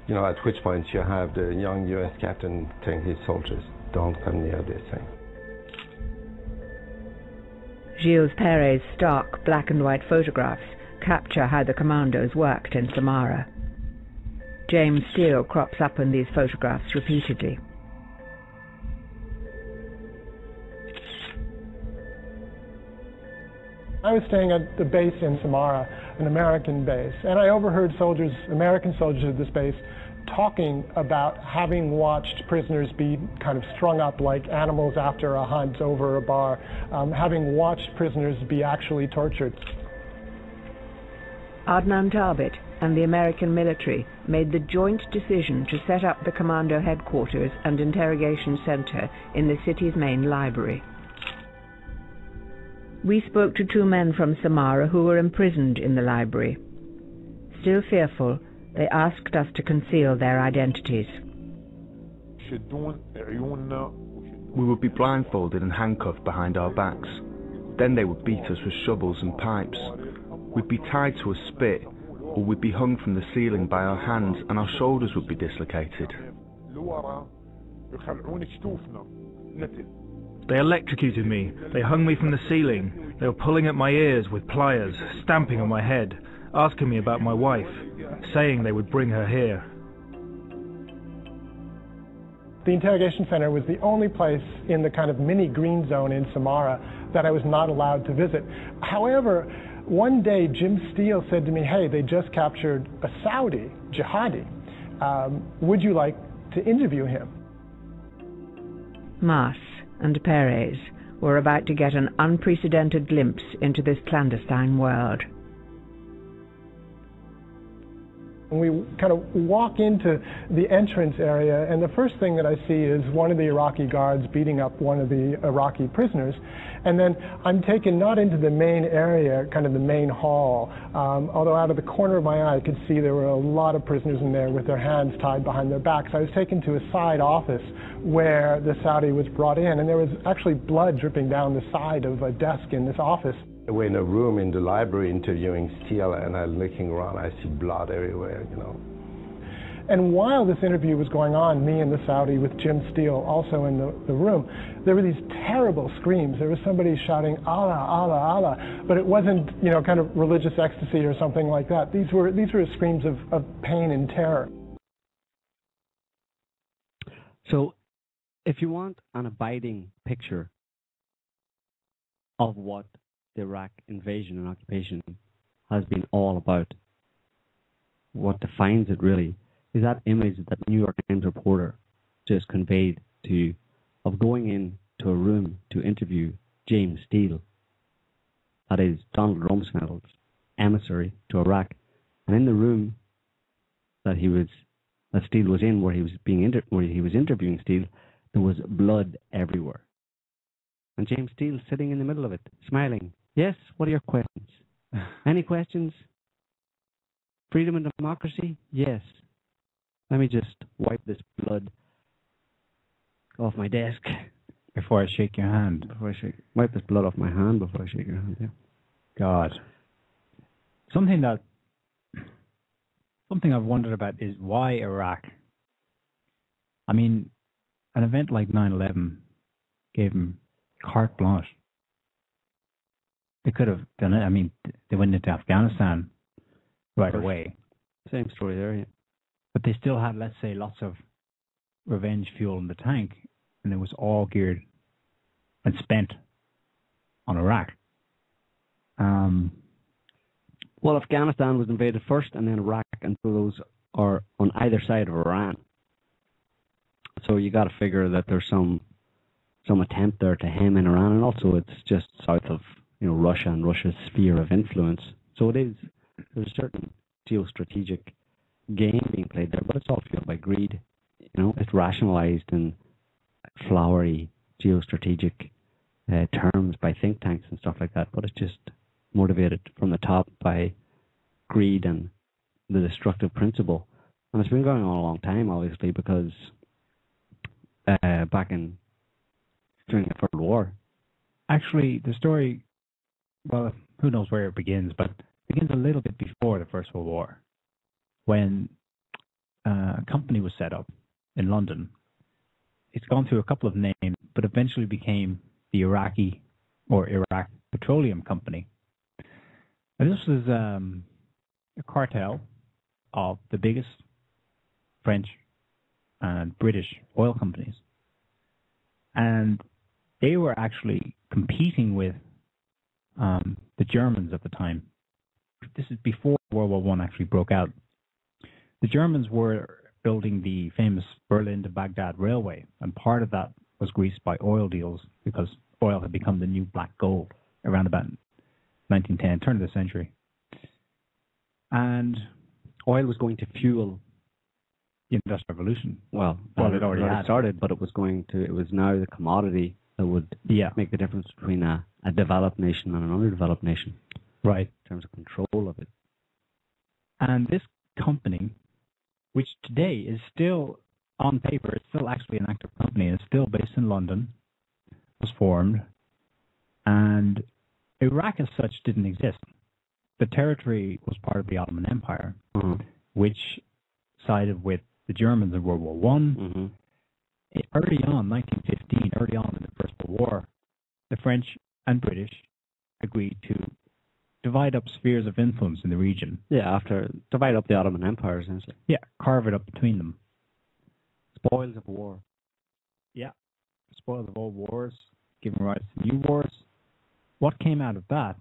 S8: At which point you have the young U.S. captain telling his soldiers, don't come near this thing.
S6: Gilles Perez's stark black and white photographs capture how the commandos worked in Samarra. James Steele crops up in these photographs repeatedly.
S9: I was staying at the base in Samarra, an American base, and I overheard American soldiers at this base, talking about having watched prisoners be kind of strung up like animals after a hunt over a bar, having watched prisoners be actually tortured.
S6: Adnan Thabit and the American military made the joint decision to set up the commando headquarters and interrogation center in the city's main library. We spoke to two men from Samarra who were imprisoned in the library. Still fearful, they asked us to conceal their identities.
S10: We would be blindfolded and handcuffed behind our backs. Then they would beat us with shovels and pipes. We'd be tied to a spit, or we'd be hung from the ceiling by our hands and our shoulders would be dislocated.
S11: They electrocuted me. They hung me from the ceiling. They were pulling at my ears with pliers, stamping on my head, asking me about my wife, saying they would bring her here.
S9: The interrogation center was the only place in the kind of mini green zone in Samarra that I was not allowed to visit. However, one day Jim Steele said to me, hey, they just captured a Saudi jihadi. Would you like to interview him?
S6: Maas and Perez were about to get an unprecedented glimpse into this clandestine world.
S9: We kind of walk into the entrance area, and the first thing that I see is one of the Iraqi guards beating up one of the Iraqi prisoners. And then I'm taken not into the main area, kind of the main hall, although out of the corner of my eye I could see there were a lot of prisoners in there with their hands tied behind their backs. I was taken to a side office where the Saudi was brought in, and there was actually blood dripping down the side of a desk in this office.
S8: We're in a room in the library interviewing Steele, and I'm looking around, I see blood everywhere, you know.
S9: And while this interview was going on, me and the Saudi with Jim Steele also in the room, there were these terrible screams. There was somebody shouting, Allah, Allah, Allah, but it wasn't, you know, kind of religious ecstasy or something like that. These were screams of pain and terror.
S3: So, if you want an abiding picture of what the Iraq invasion and occupation has been all about, what defines it really is that image that the New York Times reporter just conveyed to you of going into a room to interview James Steele, that is Donald Rumsfeld's emissary to Iraq, and in the room that Steele was in, where he was interviewing Steele, there was blood everywhere, and James Steele sitting in the middle of it, smiling. Yes, what are your questions? Any questions? Freedom and democracy? Yes. Let me just wipe this blood off my desk
S4: before I shake your hand.
S3: Wipe this blood off my hand before I shake your hand. Yeah.
S4: God. Something I've wondered about is why Iraq. I mean, an event like 9/11 gave them carte blanche. They could have done it. I mean, they went into Afghanistan right away.
S3: Same story there, yeah.
S4: But they still had, let's say, lots of revenge fuel in the tank, and it was all geared and spent on Iraq.
S3: Well, Afghanistan was invaded first, and then Iraq, and so those are on either side of Iran. So you got to figure that there's some attempt there to hem in Iran, and also it's just south of Russia and Russia's sphere of influence. So there's a certain geostrategic game being played there, but it's all fueled by greed. It's rationalized in flowery geostrategic terms by think tanks and stuff like that, but it's just motivated from the top by greed and the destructive principle. And it's been going on a long time, obviously, because during the First World War.
S4: Actually, the story, well, who knows where it begins, but it begins a little bit before the First World War, when a company was set up in London. It's gone through a couple of names, but eventually became the Iraqi or Iraq Petroleum Company. And this was a cartel of the biggest French and British oil companies. And they were actually competing with the Germans at the time. This is before World War I actually broke out. The Germans were building the famous Berlin to Baghdad railway, and part of that was greased by oil deals because oil had become the new black gold around about 1910, turn of the century. And
S3: oil was going to fuel
S4: the Industrial Revolution.
S3: Well,
S4: it already had
S3: started, but it was now the commodity that would make the difference between a developed nation and an underdeveloped nation.
S4: Right.
S3: In terms of control of it.
S4: And this company, which today is still on paper, it's still actually an active company, it's still based in London, was formed, and Iraq as such didn't exist. The territory was part of the Ottoman Empire, which sided with the Germans in World War I. Early on, 1915, early on in the First World War, the French and British agreed to divide up spheres of influence in the region.
S3: Yeah, divide up the Ottoman Empire, essentially.
S4: Yeah, carve it up between them.
S3: Spoils of war.
S4: Yeah, spoils of old wars, giving rise to new wars. What came out of that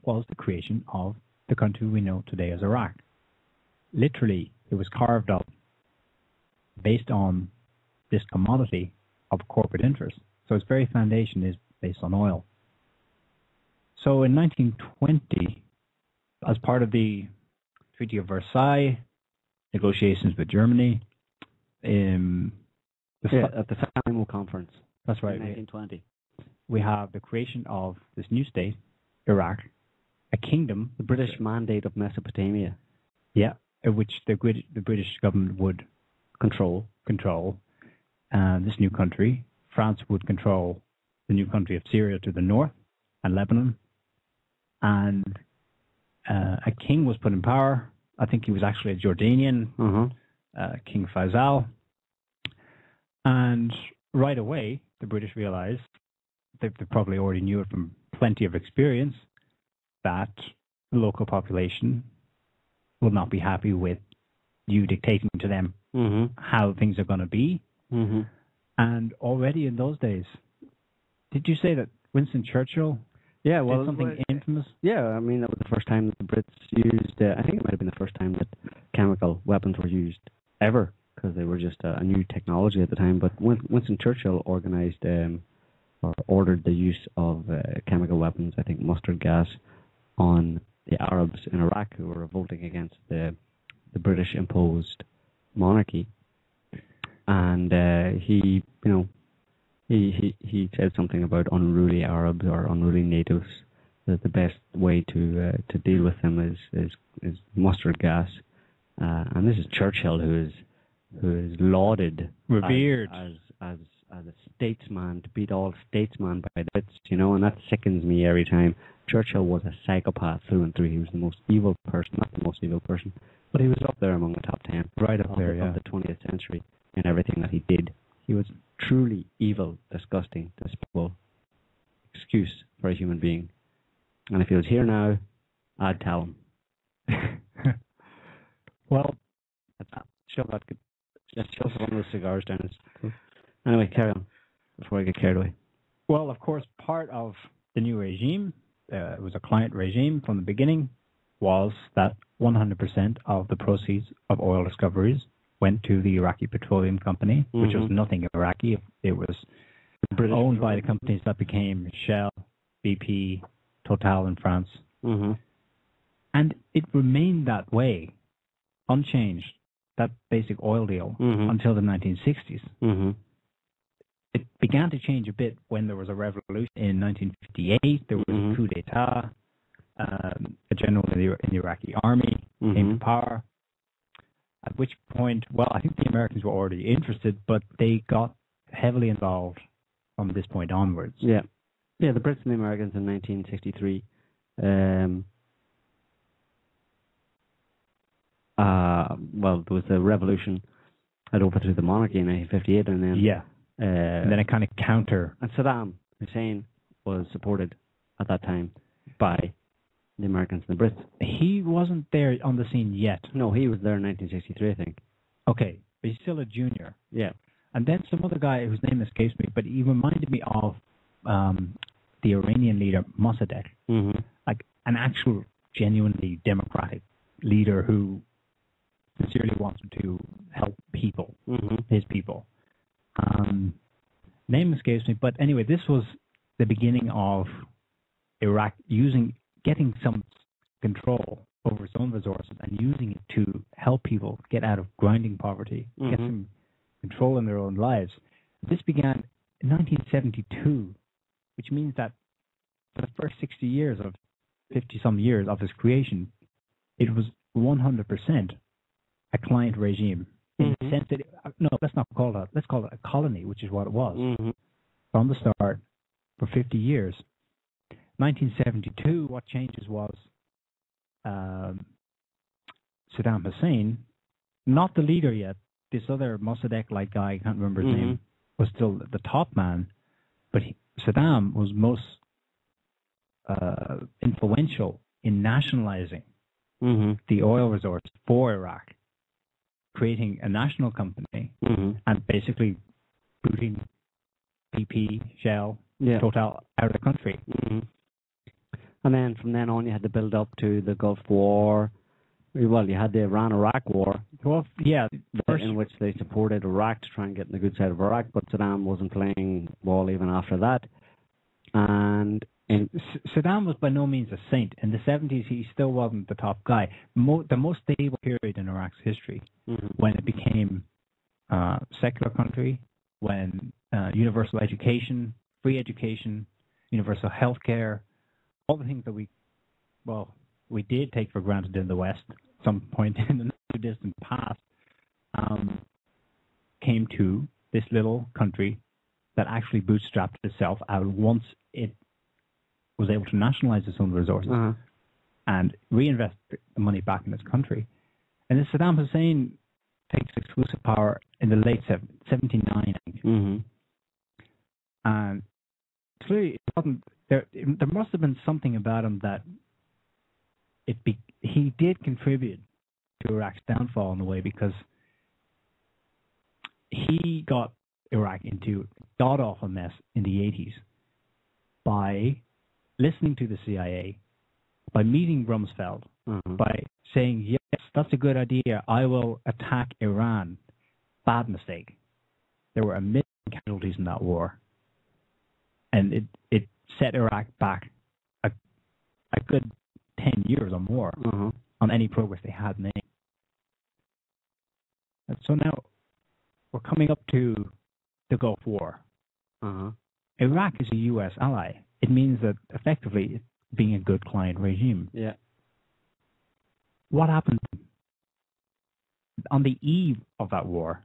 S4: was the creation of the country we know today as Iraq. Literally, it was carved up based on this commodity of corporate interest. So its very foundation is based on oil. So in 1920, as part of the Treaty of Versailles, negotiations with Germany,
S3: at the Final Conference.
S4: That's right.
S3: In 1920.
S4: We have the creation of this new state, Iraq, a kingdom.
S3: The British Mandate of Mesopotamia.
S4: Yeah, which the British government would control this new country. France would control the new country of Syria to the north and Lebanon. and a king was put in power. I think he was actually a Jordanian, King Faisal. And right away, the British realized, they probably already knew it from plenty of experience, that the local population will not be happy with you dictating to them how things are going to be. And already in those days, did you say that Winston Churchill did something infamous?
S3: Yeah, I mean, that was the first time that the Brits used, I think it might have been the first time that chemical weapons were used ever, because they were just a new technology at the time. But Winston Churchill organized or ordered the use of chemical weapons, I think mustard gas, on the Arabs in Iraq who were revolting against the British imposed monarchy. And he said something about unruly Arabs or unruly natives, that the best way to deal with them is mustard gas. And this is Churchill, who is lauded,
S4: revered
S3: as a statesman, to beat all statesmen by the Brits, and that sickens me every time. Churchill was a psychopath through and through. He was the most evil person, not the most evil person, but he was up there among the top 10,
S4: right up there,
S3: of the 20th century in everything that he did. He was truly evil, disgusting, despicable excuse for a human being. And if he was here now, I'd tell him.
S4: Well,
S3: let's shove one of those cigars down his throat. Anyway, carry on before I get carried away.
S4: Well, of course, part of the new regime, it was a client regime from the beginning, was that 100% of the proceeds of oil discoveries went to the Iraqi Petroleum Company, which was nothing Iraqi. It was owned by the companies that became Shell, BP, Total in France. And it remained that way, unchanged, that basic oil deal, until the 1960s. It began to change a bit when there was a revolution in 1958. There was a coup d'etat. A general in the Iraqi army came to power. At which point, well, I think the Americans were already interested, but they got heavily involved from this point onwards.
S3: Yeah, the Brits and the Americans in 1963. Well, there was a revolution that overthrew the monarchy in 1958, and then
S4: and then a kind of counter.
S3: And Saddam Hussein was supported at that time by the Americans and the Brits.
S4: He wasn't there on the scene yet.
S3: No, he was there in 1963, I think.
S4: Okay, but he's still a junior.
S3: Yeah.
S4: And then some other guy whose name escapes me, but he reminded me of the Iranian leader Mossadegh, like an actual, genuinely democratic leader who sincerely wanted to help people, his people. Name escapes me, but anyway, this was the beginning of Iraq getting some control over its own resources and using it to help people get out of grinding poverty, get some control in their own lives. This began in 1972, which means that for the first 60 years of 50-some years of its creation, it was 100% a client regime. In the sense that, let's not call it, let's call it a colony, which is what it was. From the start, for 50 years. 1972, what changes was Saddam Hussein, not the leader yet, this other Mossadegh-like guy, I can't remember his name, was still the top man, but Saddam was most influential in nationalizing the oil resource for Iraq, creating a national company and basically booting BP, Shell, Total out of the country.
S3: And then from then on, you had to build up to the Gulf War. Well, you had the Iran-Iraq War.
S4: Well, yeah,
S3: in which they supported Iraq to try and get on the good side of Iraq, but Saddam wasn't playing ball even after that. And
S4: Saddam was by no means a saint. In the 70s, he still wasn't the top guy. The most stable period in Iraq's history, when it became a secular country, when universal education, free education, universal health care, all the things that we did take for granted in the West at some point in the not too distant past, came to this little country that actually bootstrapped itself out once it was able to nationalize its own resources and reinvest the money back in its country. And then Saddam Hussein takes exclusive power in the late 79, I think. And clearly, it wasn't there. There must have been something about him that he did contribute to Iraq's downfall in a way, because he got Iraq into a god-awful mess in the 80s by listening to the CIA, by meeting Rumsfeld, by saying, yes, that's a good idea, I will attack Iran. Bad mistake. There were 1 million casualties in that war. And it set Iraq back a good 10 years or more on any progress they had made. And so now we're coming up to the Gulf War. Iraq is a U.S. ally. It means that effectively it's being a good client regime.
S3: Yeah.
S4: What happened on the eve of that war?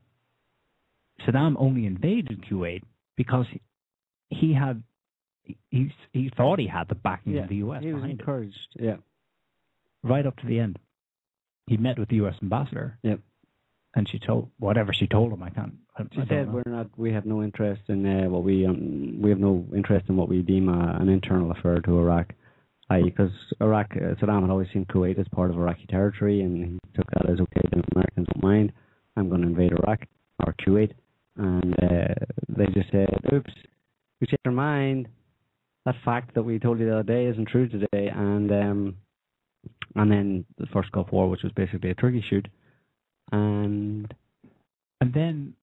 S4: Saddam only invaded Kuwait because he thought he had the backing of the U.S.
S3: He was
S4: behind
S3: encouraged.
S4: it. Right up to the end. He met with the U.S. ambassador.
S3: Yep.
S4: And she told him, I can't.
S3: She said we have no interest in we have no interest in what we deem an internal affair to Iraq, because Saddam had always seen Kuwait as part of Iraqi territory, and he took that as, okay, the Americans don't mind, I'm going to invade Iraq or Kuwait, and they just said, oops, we changed our mind. That fact that we told you the other day isn't true today, and then the first Gulf War, which was basically a turkey shoot. And then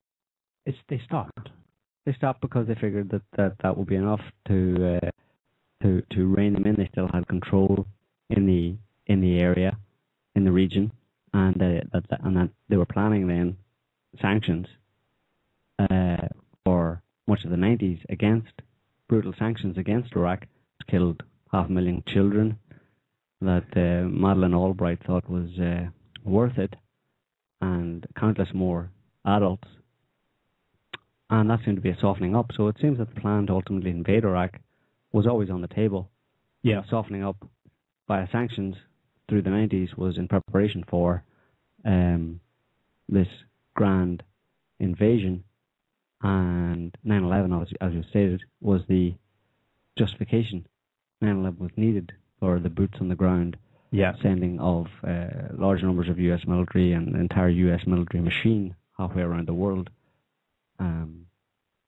S3: they stopped. They stopped because they figured that would be enough to rein them in. They still had control in the area, in the region, and that they were planning then sanctions for much of the 90s brutal sanctions against Iraq, which killed 500,000 children. That Madeleine Albright thought was worth it. And countless more adults. And that seemed to be a softening up. So it seems that the plan to ultimately invade Iraq was always on the table.
S4: Yeah.
S3: Softening up via sanctions through the 90s was in preparation for this grand invasion. And 9/11, as you stated, was the justification. 9/11 was needed for the boots on the ground. Sending of large numbers of U.S. military and the entire U.S. military machine halfway around the world. And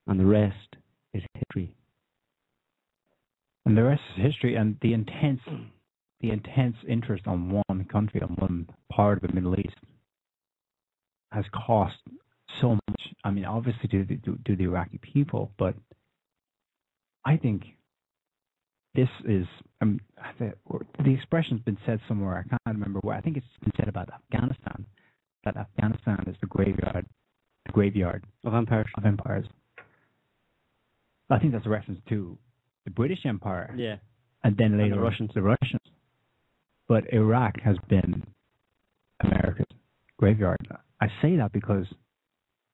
S3: the rest is history.
S4: And the rest is history, and the intense interest on one country, on one part of the Middle East, has cost so much. I mean, obviously to the Iraqi people, but I think this is, the expression's been said somewhere, I can't remember where. I think it's been said about Afghanistan, that Afghanistan is the graveyard of empires. I think that's a reference to the British Empire.
S3: Yeah.
S4: And then later
S3: the Russians.
S4: But Iraq has been America's graveyard. I say that because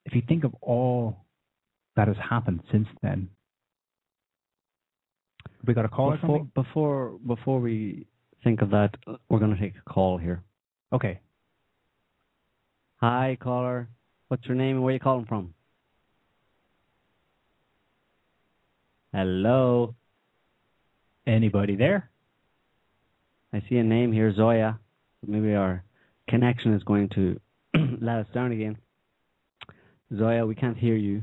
S4: if you think of all that has happened since then, we got a call or something?
S3: Before we think of that, we're going to take a call here.
S4: Okay.
S3: Hi, caller. What's your name and where are you calling from? Hello?
S4: Anybody there?
S3: I see a name here, Zoya. Maybe our connection is going to let us down again. Zoya, we can't hear you.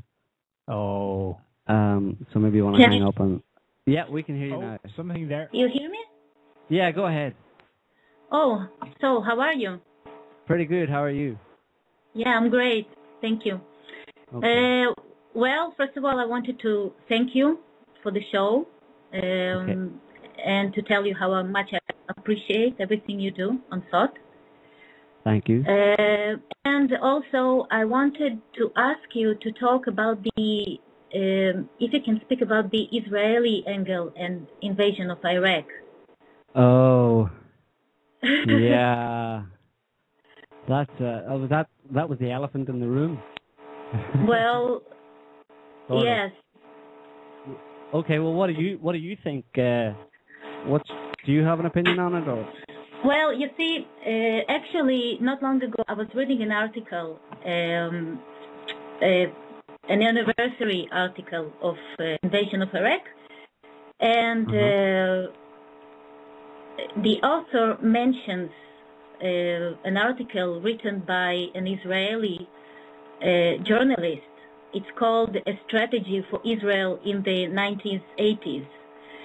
S4: Oh.
S3: So maybe you want to hang up and... Yeah, we can hear you now.
S4: Something there.
S12: You hear me?
S3: Yeah, go ahead.
S12: Oh, so how are you?
S3: Pretty good. How are you?
S12: Yeah, I'm great. Thank you.
S3: Okay.
S12: Well, first of all, I wanted to thank you for the show and to tell you how much I appreciate everything you do on SOTT.
S3: Thank you.
S12: And also, I wanted to ask you to talk about the if you can speak about the Israeli angle and invasion of Iraq.
S3: Oh, yeah. That was the elephant in the room.
S12: Well, yes.
S3: Okay. Well, what do you think Do you have an opinion on it, or?
S12: Well, you see, actually, not long ago, I was reading an article, an anniversary article of invasion of Iraq, and the author mentions an article written by an Israeli journalist. It's called A Strategy for Israel in the 1980s,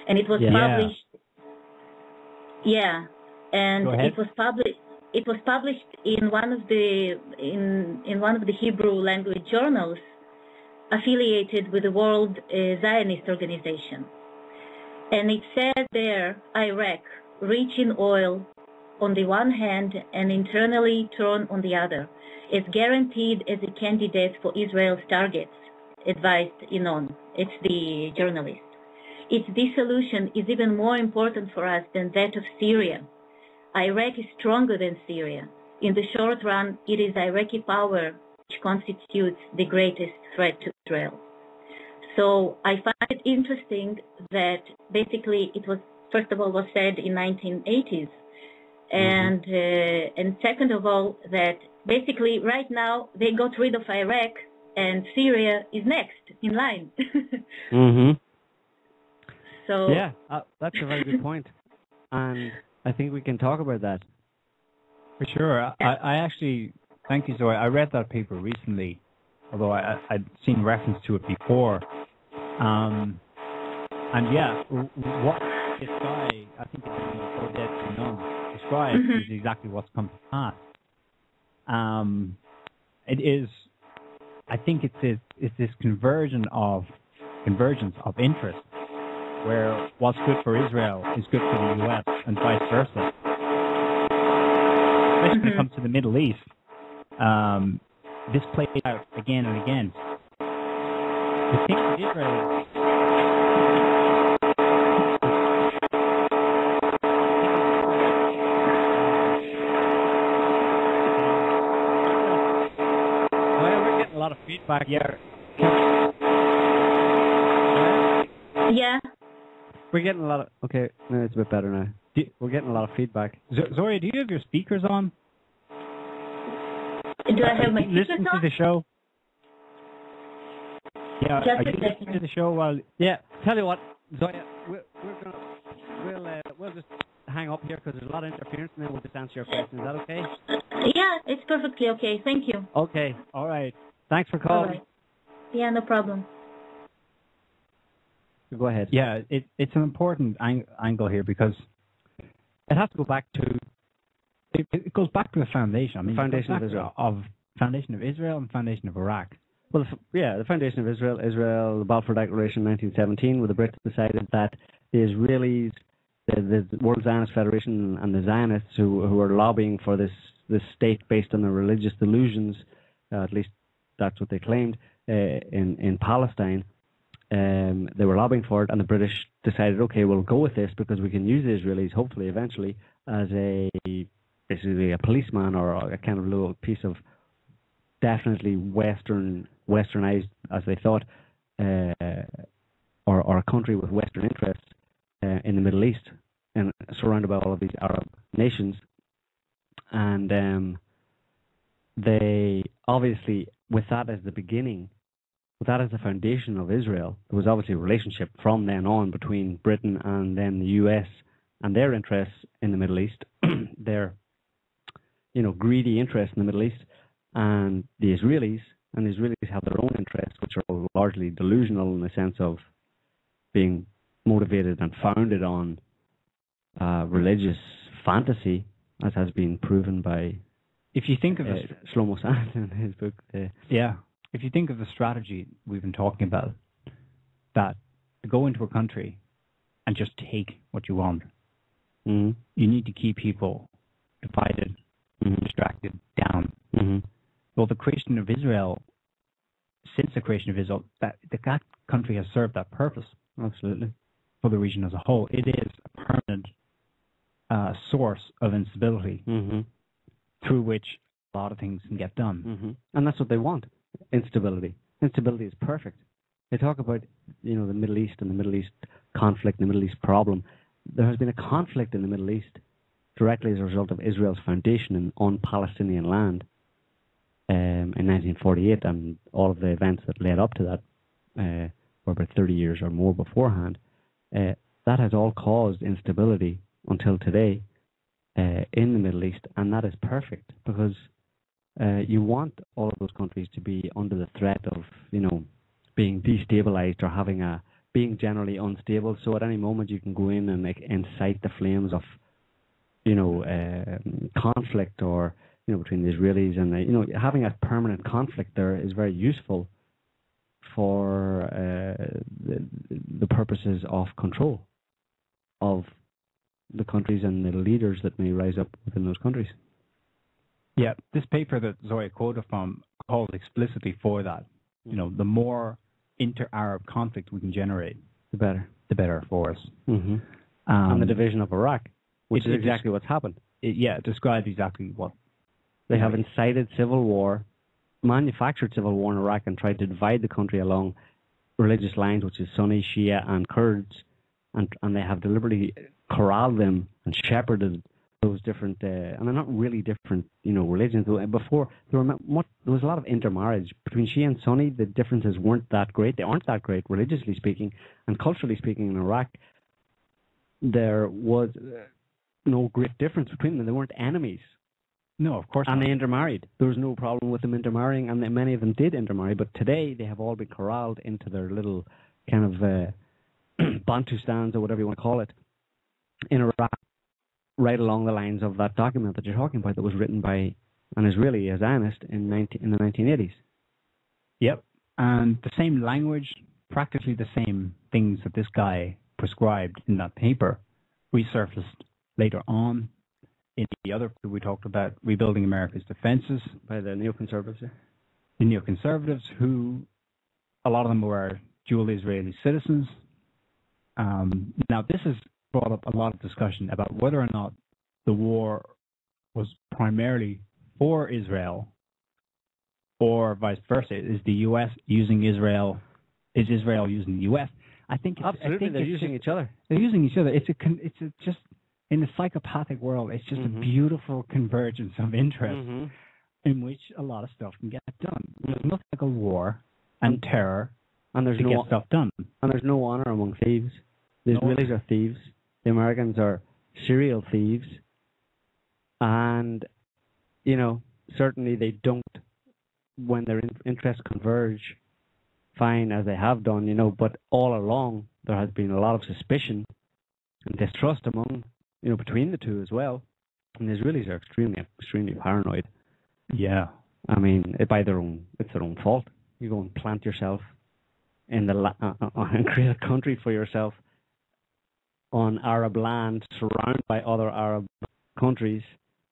S12: and it was published. Yeah, and it was published. It was published in one of the in one of the Hebrew language journals affiliated with the World Zionist Organization, and it said there, Iraq, rich in oil on the one hand and internally torn on the other, is guaranteed as a candidate for Israel's targets, advised Inon. It's the journalist. Its dissolution is even more important for us than that of Syria. Iraq is stronger than Syria. In the short run, it is Iraqi power which constitutes the greatest threat to Israel. So I find it interesting that basically it was, first of all, was said in 1980s, and second of all, that basically right now they got rid of Iraq and Syria is next in line. So
S3: yeah, that's a very good point, and I think we can talk about that.
S4: For sure. I actually, thank you, Zoe. I read that paper recently, although I'd seen reference to it before. And yeah, what this guy, I think it's dead to know, describes is exactly what's come to pass. It is, I think it's this convergence of interest, where what's good for Israel is good for the US and vice versa. Especially when it comes to the Middle East, this plays out again and again. The thing with Israel,
S3: we're getting a lot of feedback here.
S12: Yeah.
S3: We're getting a lot of... Okay, no, it's a bit better now. We're getting a lot of feedback.
S4: Zoria, do you have your speakers on?
S12: Do I have my speakers
S4: Listen
S12: on?
S4: to the show. Yeah,
S12: Just
S4: are you
S12: a second.
S4: listening to the show while...
S3: Yeah, tell you what, Zoya, we'll just hang up here because there's a lot of interference, and then we'll just answer your question. Is that okay?
S12: Yeah, it's perfectly okay. Thank you.
S3: Okay, all right. Thanks for calling.
S12: Right. Yeah, no problem.
S3: Go ahead.
S4: Yeah, it's an important angle here because it has to go back to... It goes back to the foundation. I mean,
S3: foundation of Israel.
S4: Foundation of Israel and foundation of Iraq.
S3: Well, the foundation of Israel, the Balfour Declaration in 1917, where the Brits decided that the Israelis, the World Zionist Federation and the Zionists who were lobbying for this state based on their religious delusions, at least that's what they claimed, in Palestine, they were lobbying for it, and the British decided, okay, we'll go with this because we can use the Israelis, hopefully, eventually, as basically a policeman or a kind of little piece of definitely westernized, as they thought, or a country with Western interests in the Middle East, and surrounded by all of these Arab nations. And they obviously, with that as the beginning, with that as the foundation of Israel, there was obviously a relationship from then on between Britain and then the US and their interests in the Middle East, their greedy interests in the Middle East, and the Israelis. And the Israelis have their own interests, which are largely delusional in the sense of being motivated and founded on religious fantasy, as has been proven by
S4: if you think of
S3: Shlomo Sand in his book.
S4: If you think of the strategy we've been talking about, that to go into a country and just take what you want, you need to keep people divided, distracted, down. Well, the creation of Israel, since the creation of Israel, that country has served that purpose.
S3: Absolutely.
S4: For the region as a whole. It is a permanent source of instability through which a lot of things can get done.
S3: And that's what they want, instability. Instability is perfect. They talk about, the Middle East and the Middle East conflict, and the Middle East problem. there has been a conflict in the Middle East directly as a result of Israel's foundation on Palestinian land in 1948, and all of the events that led up to that were about 30 years or more beforehand. That has all caused instability until today in the Middle East, and that is perfect because you want all of those countries to be under the threat of, being destabilized or being generally unstable. So at any moment you can go in and incite the flames of, conflict or, between the Israelis and having a permanent conflict there is very useful for the purposes of control of the countries and the leaders that may rise up within those countries.
S4: Yeah, this paper that Zoya quoted from calls explicitly for that. The more inter-Arab conflict we can generate, the better for us.
S3: Mm-hmm. And the division of Iraq, which is exactly what's happened.
S4: It describes exactly what
S3: they have incited civil war, manufactured civil war in Iraq, and tried to divide the country along religious lines, which is Sunni, Shia, and Kurds, and they have deliberately corralled them and shepherded those different, and they're not really different, religions. Before there was a lot of intermarriage between Shia and Sunni. The differences weren't that great. They aren't that great, religiously speaking, and culturally speaking. In Iraq, there was no great difference between them. They weren't enemies.
S4: No, of course
S3: not. And they intermarried. There was no problem with them intermarrying, and many of them did intermarry. But today, they have all been corralled into their little kind of Bantustans, or whatever you want to call it, in Iraq, right along the lines of that document that you're talking about that was written by an Israeli, a Zionist, in the 1980s.
S4: Yep. And the same language, practically the same things that this guy prescribed in that paper, resurfaced later on in the other we talked about, Rebuilding America's Defenses.
S3: By the neoconservatives, yeah.
S4: The neoconservatives, who, a lot of them were dual Israeli citizens. Now, this has brought up a lot of discussion about whether or not the war was primarily for Israel or vice versa. Is the U.S. using Israel? Is Israel using the U.S.? I think
S3: absolutely they're using each other.
S4: They're using each other. It's just in the psychopathic world. It's just a beautiful convergence of interest in which a lot of stuff can get done. There's nothing like a war and terror,
S3: and there's
S4: to get stuff done.
S3: And there's no honor among thieves. The Israelis are thieves. The Americans are serial thieves, and certainly they don't, when their interests converge, fine, as they have done, but all along there has been a lot of suspicion and distrust among, between the two as well, and the Israelis are extremely paranoid.
S4: Yeah,
S3: I mean, it's their own fault. You go and plant yourself in and create a country for yourself on Arab land, surrounded by other Arab countries.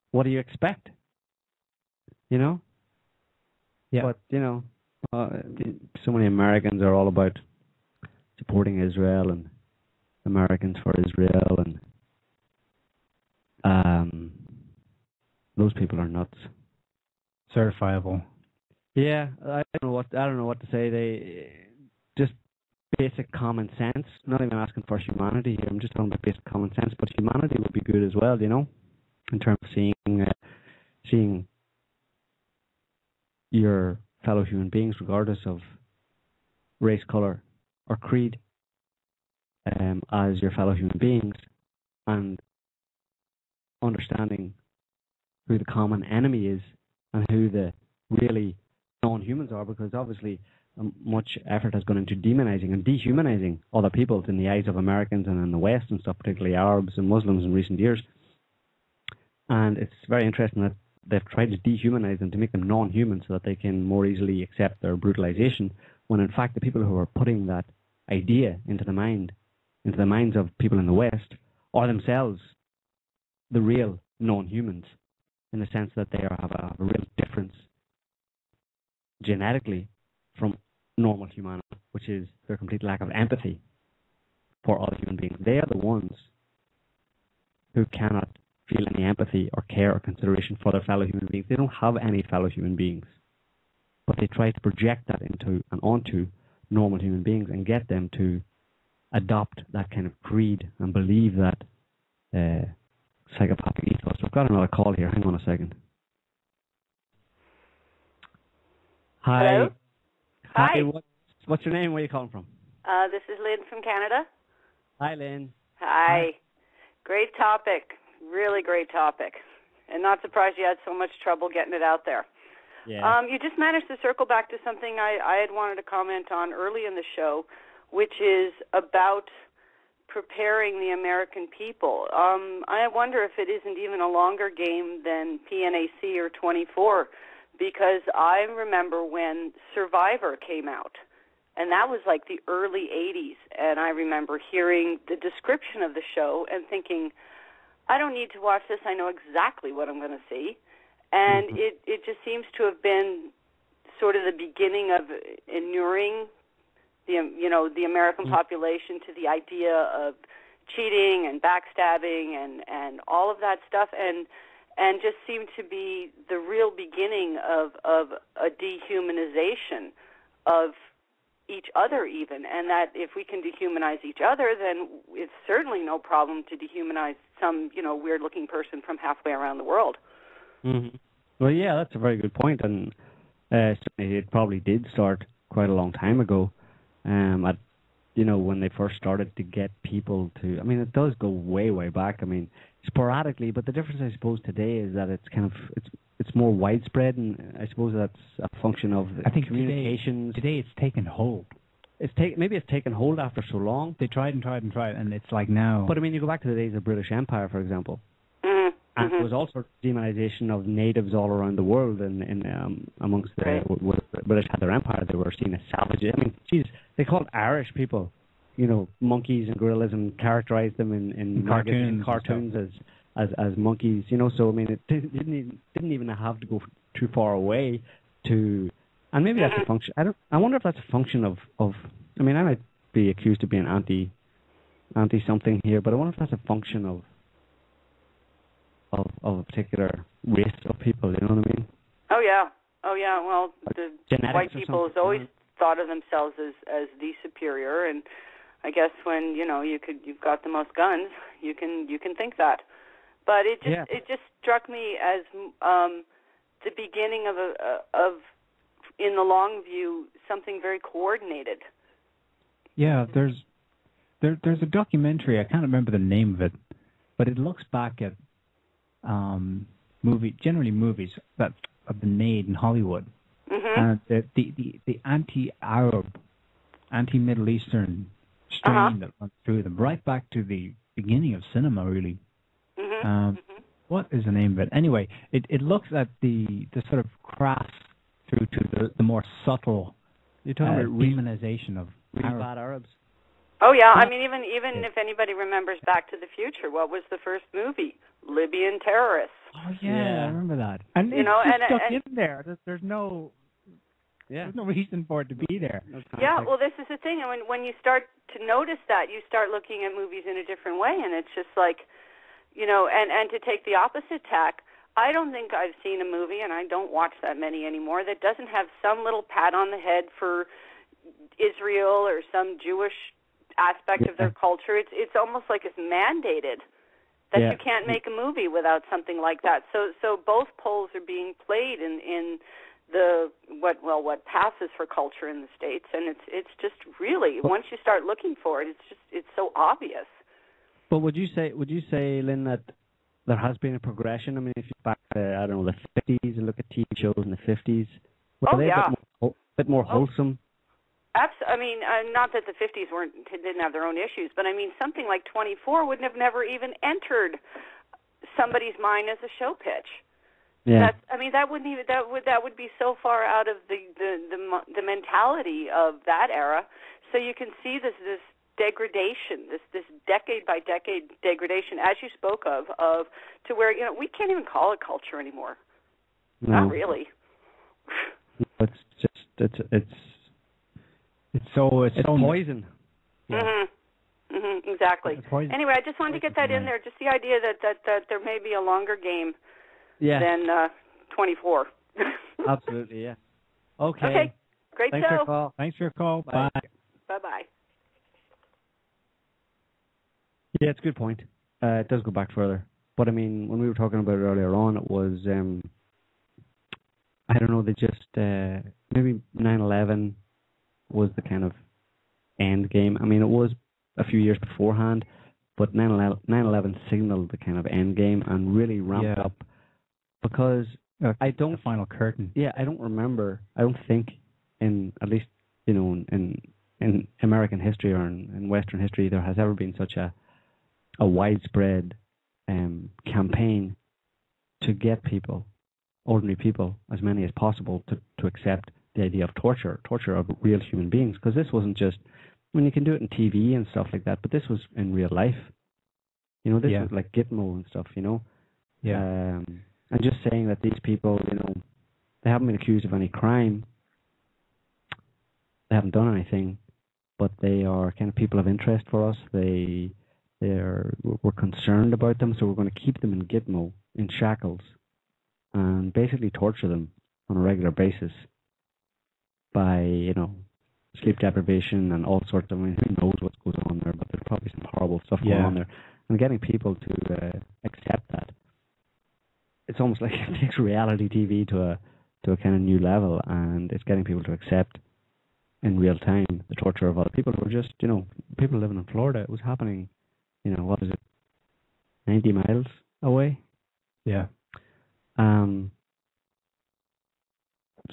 S3: What do you expect? Yeah. But so many Americans are all about supporting Israel and Americans for Israel, and those people are nuts.
S4: Certifiable.
S3: Yeah, I don't know what to say. They just basic common sense. Not even asking for humanity here. I'm just talking about basic common sense. But humanity would be good as well, in terms of seeing your fellow human beings, regardless of race, color, or creed, as your fellow human beings, and understanding who the common enemy is and who the really non-humans are, because obviously much effort has gone into demonizing and dehumanizing other peoples in the eyes of Americans and in the West and stuff, particularly Arabs and Muslims in recent years. And it's very interesting that they've tried to dehumanize them to make them non-human so that they can more easily accept their brutalization, when in fact the people who are putting that idea into the minds of people in the West are themselves the real non-humans, in the sense that they have a real difference genetically from normal humanity, which is their complete lack of empathy for other human beings. They are the ones who cannot feel any empathy or care or consideration for their fellow human beings. They don't have any fellow human beings, but they try to project that into and onto normal human beings and get them to adopt that kind of creed and believe that psychopathic ethos. I've got another call here. Hang on a second. Hi.
S13: Hello? Hi.
S3: What's your name? Where are you calling from?
S13: This is Lynn from Canada.
S3: Hi, Lynn.
S13: Hi. Great topic. Really great topic. And not surprised you had so much trouble getting it out there.
S3: Yeah.
S13: You just managed to circle back to something I had wanted to comment on early in the show, which is about preparing the American people. I wonder if it isn't even a longer game than PNAC or 24, because I remember when Survivor came out, and that was like the early 80s, and I remember hearing the description of the show and thinking, I don't need to watch this, I know exactly what I'm going to see. And it just seems to have been sort of the beginning of inuring the American population to the idea of cheating and backstabbing and all of that stuff, and just seemed to be the real beginning of a dehumanization of each other even, and that if we can dehumanize each other, then it's certainly no problem to dehumanize some, weird-looking person from halfway around the world.
S3: Mm-hmm. Well, yeah, that's a very good point, and certainly it probably did start quite a long time ago. When they first started to get people to, I mean, it does go way, way back. I mean, sporadically, but the difference, I suppose, today is that it's kind of it's more widespread, and I suppose that's a function of communications.
S4: Today it's taken hold.
S3: Maybe it's taken hold after so long.
S4: They tried, and it's like now.
S3: But I mean, you go back to the days of British Empire, for example. And there was also demonization of natives all around the world, and amongst the British had their empire, they were seen as savages. I mean, geez, they called Irish people, monkeys and gorillas, and characterized them in cartoons as monkeys. So I mean, it didn't even have to go too far away to, and maybe that's a function. I wonder if that's a function of. I mean, I might be accused of being anti something here, but I wonder if that's a function of a particular race of people, you know what I mean?
S13: Oh yeah. Well, the white people has always thought of themselves as the superior, and I guess when you've got the most guns, you can think that. But it just struck me as the beginning of in the long view, something very coordinated.
S4: Yeah, there's a documentary. I can't remember the name of it, but it looks back at movies that have been made in Hollywood, and the anti-Arab, anti-Middle Eastern strain that runs through them, right back to the beginning of cinema, really. What is the name of it? Anyway, it looks at the sort of crass through to the more subtle demonization of
S3: really bad Arabs.
S13: Oh yeah, I mean even if anybody remembers Back to the Future, what was the first movie? Libyan terrorists.
S4: Oh yeah, I remember that. And it's stuck in there. There's no reason for it to be there.
S13: Yeah, well this is the thing, and when you start to notice that, you start looking at movies in a different way, and it's just like, and to take the opposite tack, I don't think I've seen a movie, and I don't watch that many anymore, that doesn't have some little pat on the head for Israel or some Jewish aspect of their culture. It's almost like it's mandated that you can't make a movie without something like that. So both poles are being played in the what passes for culture in the States, and it's just really, once you start looking for it, it's so obvious.
S3: But would you say, Lynn, that there has been a progression? I mean, if you back to, the 50s and look at TV shows in the 50s, were they a bit more wholesome?
S13: I mean, not that the 50s didn't have their own issues, but I mean, something like 24 would have never even entered somebody's mind as a show pitch.
S3: Yeah.
S13: That would be so far out of the mentality of that era. So you can see this degradation, this decade by decade degradation, as you spoke of to where we can't even call it culture anymore.
S3: No.
S13: Not really.
S3: It's just it's poison.
S13: Yeah. Exactly. Anyway, I just wanted to get that in there. Just the idea that there may be a longer game than 24.
S3: Absolutely, yeah. Okay.
S13: Great
S3: Thanks
S13: show.
S3: For your call.
S4: Thanks for your call.
S3: Bye.
S13: Bye-bye.
S3: Yeah, it's a good point. It does go back further. But I mean, when we were talking about it earlier on, it was, I don't know, they just, maybe 9/11 was the kind of end game. I mean, it was a few years beforehand, but 9/11 signaled the kind of end game and really ramped up, because I don't...
S4: The final curtain.
S3: Yeah, I don't remember, I don't think in, at least, you know, in American history or in Western history, there has ever been such a widespread campaign to get people, ordinary people, as many as possible, to accept the idea of torture of real human beings. Because this wasn't just, I mean, you can do it in TV and stuff like that, but this was in real life. You know, this was like Gitmo and stuff, you know.
S4: Yeah.
S3: And just saying that these people, you know, they haven't been accused of any crime, they haven't done anything, but they are kind of people of interest for us. We're concerned about them, so we're going to keep them in Gitmo, in shackles, and basically torture them on a regular basis by, you know, sleep deprivation and all sorts of, I mean, who knows what goes on there, but there's probably some horrible stuff going on there. And getting people to accept that. It's almost like it takes reality TV to a kind of new level, and it's getting people to accept in real time the torture of other people who are just, you know, people living in Florida. It was happening, you know, what is it, 90 miles away?
S4: Yeah.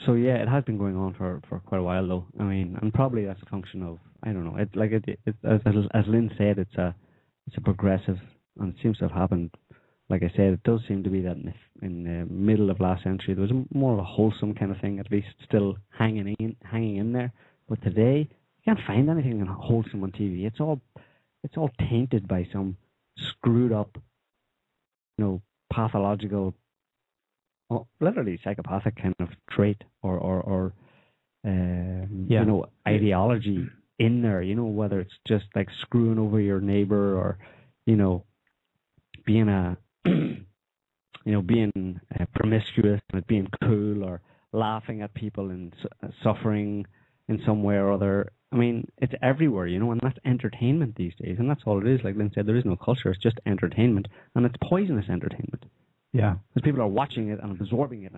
S3: So yeah, it has been going on for quite a while though. I mean, and probably that's a function of, I don't know. As Lynn said, it's a progressive, and it seems to have happened. Like I said, it does seem to be that in the middle of last century there was more of a wholesome kind of thing, at least still hanging in there. But today you can't find anything wholesome on TV. It's all tainted by some screwed up, you know, pathological, literally psychopathic kind of trait or you know, ideology in there. You know, whether it's just like screwing over your neighbor, or, you know, being being promiscuous and being cool, or laughing at people and suffering in some way or other. I mean, it's everywhere, you know, and that's entertainment these days, and that's all it is. Like Lynn said, there is no culture; it's just entertainment, and it's poisonous entertainment.
S4: Yeah,
S3: because people are watching it and absorbing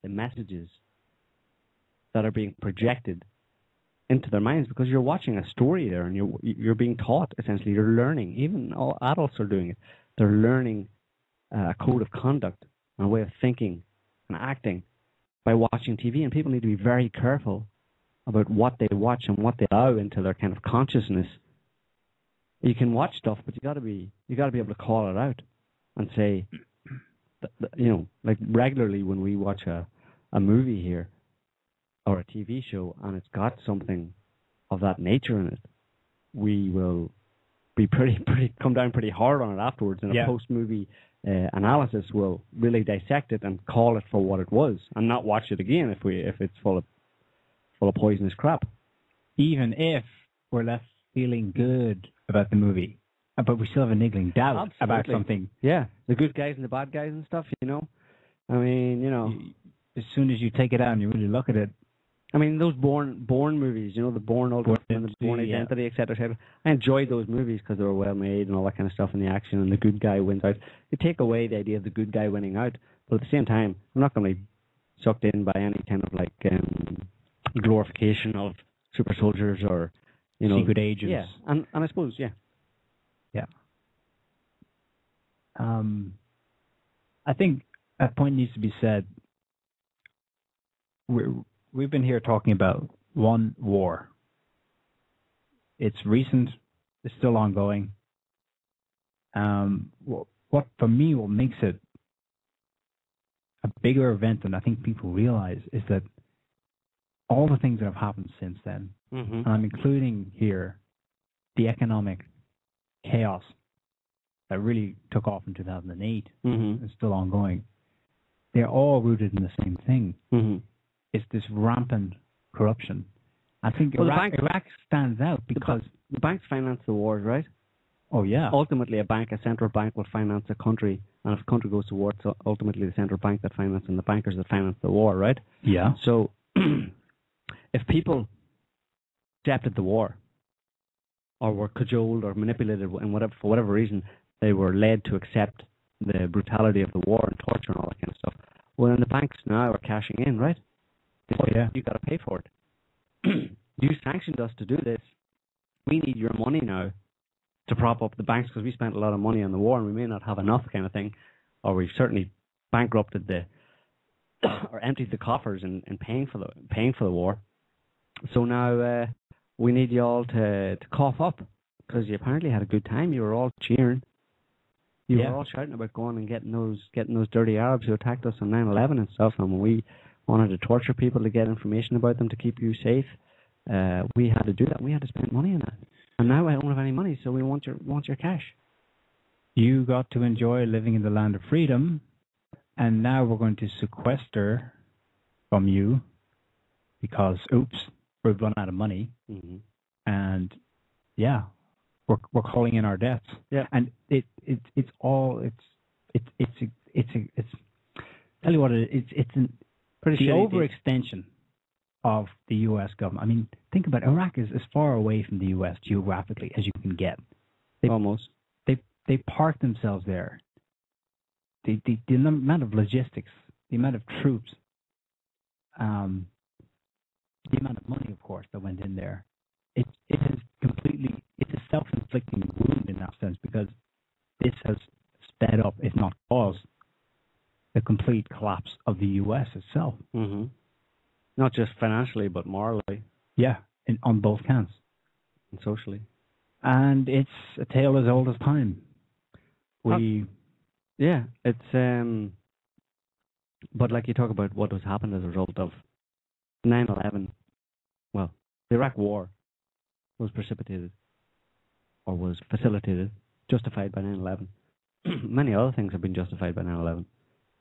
S3: the messages that are being projected into their minds, because you're watching a story there, and you're being taught, essentially. You're learning. Even all adults are doing it. They're learning a code of conduct and a way of thinking and acting by watching TV, and people need to be very careful about what they watch and what they allow into their kind of consciousness. You can watch stuff, but you got to be able to call it out and say, you know, like regularly when we watch a movie here or a TV show and it's got something of that nature in it, we will be come down pretty hard on it afterwards, and a post-movie analysis will really dissect it and call it for what it was, and not watch it again if it's full of poisonous crap.
S4: Even if we're left feeling good about the movie, but we still have a niggling doubt about something.
S3: Yeah, the good guys and the bad guys and stuff, you know. I mean, you know,
S4: as soon as you take it out and you really look at it.
S3: I mean, those Bourne movies, you know, the Bourne Ultimate and the Bourne Identity, etc., etc. I enjoyed those movies because they were well made and all that kind of stuff, and the action, and the good guy wins out. You take away the idea of the good guy winning out, but at the same time, I'm not going to be sucked in by any kind of like glorification of super soldiers or, you know,
S4: secret agents.
S3: Yeah, and I suppose, yeah.
S4: I think a point needs to be said. We've been here talking about one war. It's recent. It's still ongoing. What for me, what makes it a bigger event than I think people realize is that all the things that have happened since then, and I'm including here the economic chaos that really took off in 2008 and still ongoing, they're all rooted in the same thing. It's this rampant corruption. I think Iraq stands out because
S3: the banks finance the wars, right?
S4: Oh, yeah.
S3: Ultimately, a central bank will finance a country, and if a country goes to war, it's ultimately the central bank that finances and the bankers that finance the war, right?
S4: Yeah.
S3: So if people accepted the war or were cajoled or manipulated, and for whatever reason, they were led to accept the brutality of the war and torture and all that kind of stuff. Well, then the banks now are cashing in, right? You got to pay for it. You sanctioned us to do this. We need your money now to prop up the banks because we spent a lot of money on the war and we may not have enough, kind of thing, or we've certainly bankrupted or emptied the coffers in paying for the war. So now we need you all to cough up because you apparently had a good time. You were all cheering. You were all shouting about going and getting those dirty Arabs who attacked us on 9/11 and stuff, and we wanted to torture people to get information about them to keep you safe. We had to do that. We had to spend money on that. And now I don't have any money, so we want your cash.
S4: You got to enjoy living in the land of freedom, and now we're going to sequester from you because, oops, we've run out of money.
S3: Mm-hmm.
S4: And we're calling in our debts.
S3: Yeah.
S4: And it's tell you what it's an
S3: pretty
S4: the overextension of the U.S. government. I mean, think about it. Iraq is as far away from the U.S. geographically as you can get.
S3: Almost.
S4: They park themselves there. The amount of logistics, the amount of troops, the amount of money, of course, that went in there. It's a self-inflicting wound in that sense because this has sped up, if not caused, the complete collapse of the U.S. itself.
S3: Mm-hmm. Not just financially, but morally.
S4: Yeah, on both counts.
S3: And socially.
S4: And it's a tale as old as time.
S3: It's but like you talk about what has happened as a result of 9/11. Well, the Iraq War was precipitated or was facilitated, justified by 9/11. Many other things have been justified by 9/11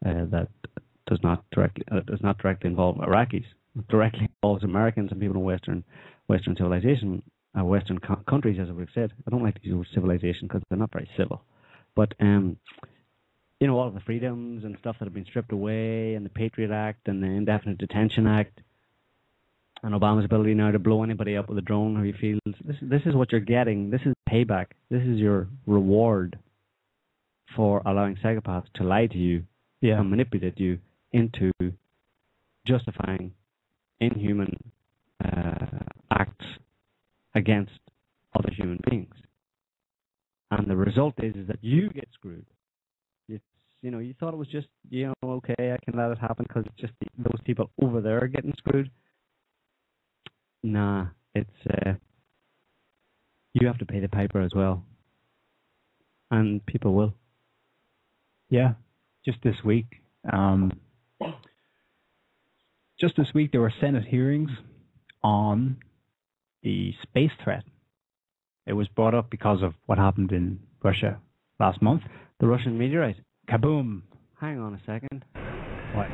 S3: that does not directly involve Iraqis. It directly involves Americans and people in Western civilization, Western countries, as we've said. I don't like to use civilization because they're not very civil. But all of the freedoms and stuff that have been stripped away, and the Patriot Act and the Indefinite Detention Act, and Obama's ability now to blow anybody up with a drone how he feels. This is what you're getting. This is payback. This is your reward for allowing psychopaths to lie to you and manipulate you into justifying inhuman acts against other human beings. And the result is that you get screwed. You thought it was just, okay, I can let it happen because it's just those people over there getting screwed. Nah, it's you have to pay the piper as well. And people will.
S4: Yeah, just this week. There were Senate hearings on the space threat. It was brought up because of what happened in Russia last month.
S3: The Russian meteorite.
S4: Kaboom.
S3: Hang on a second.
S4: What?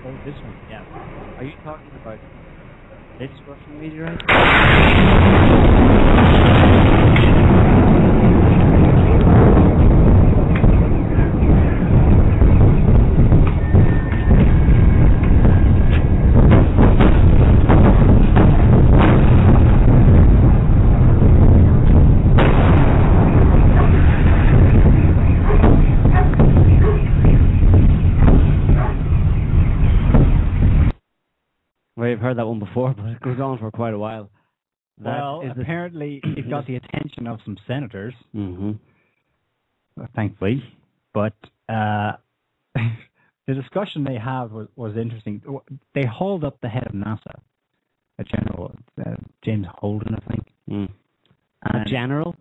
S3: Oh, this one. Yeah. Are you talking about this Russian meteorite? We've heard that one before, but it goes on for quite a while.
S4: Apparently it got the attention of some senators,
S3: mm-hmm.
S4: Thankfully. But the discussion they had was interesting. They hauled up the head of NASA, a general, James Holden, I think.
S3: Mm. A general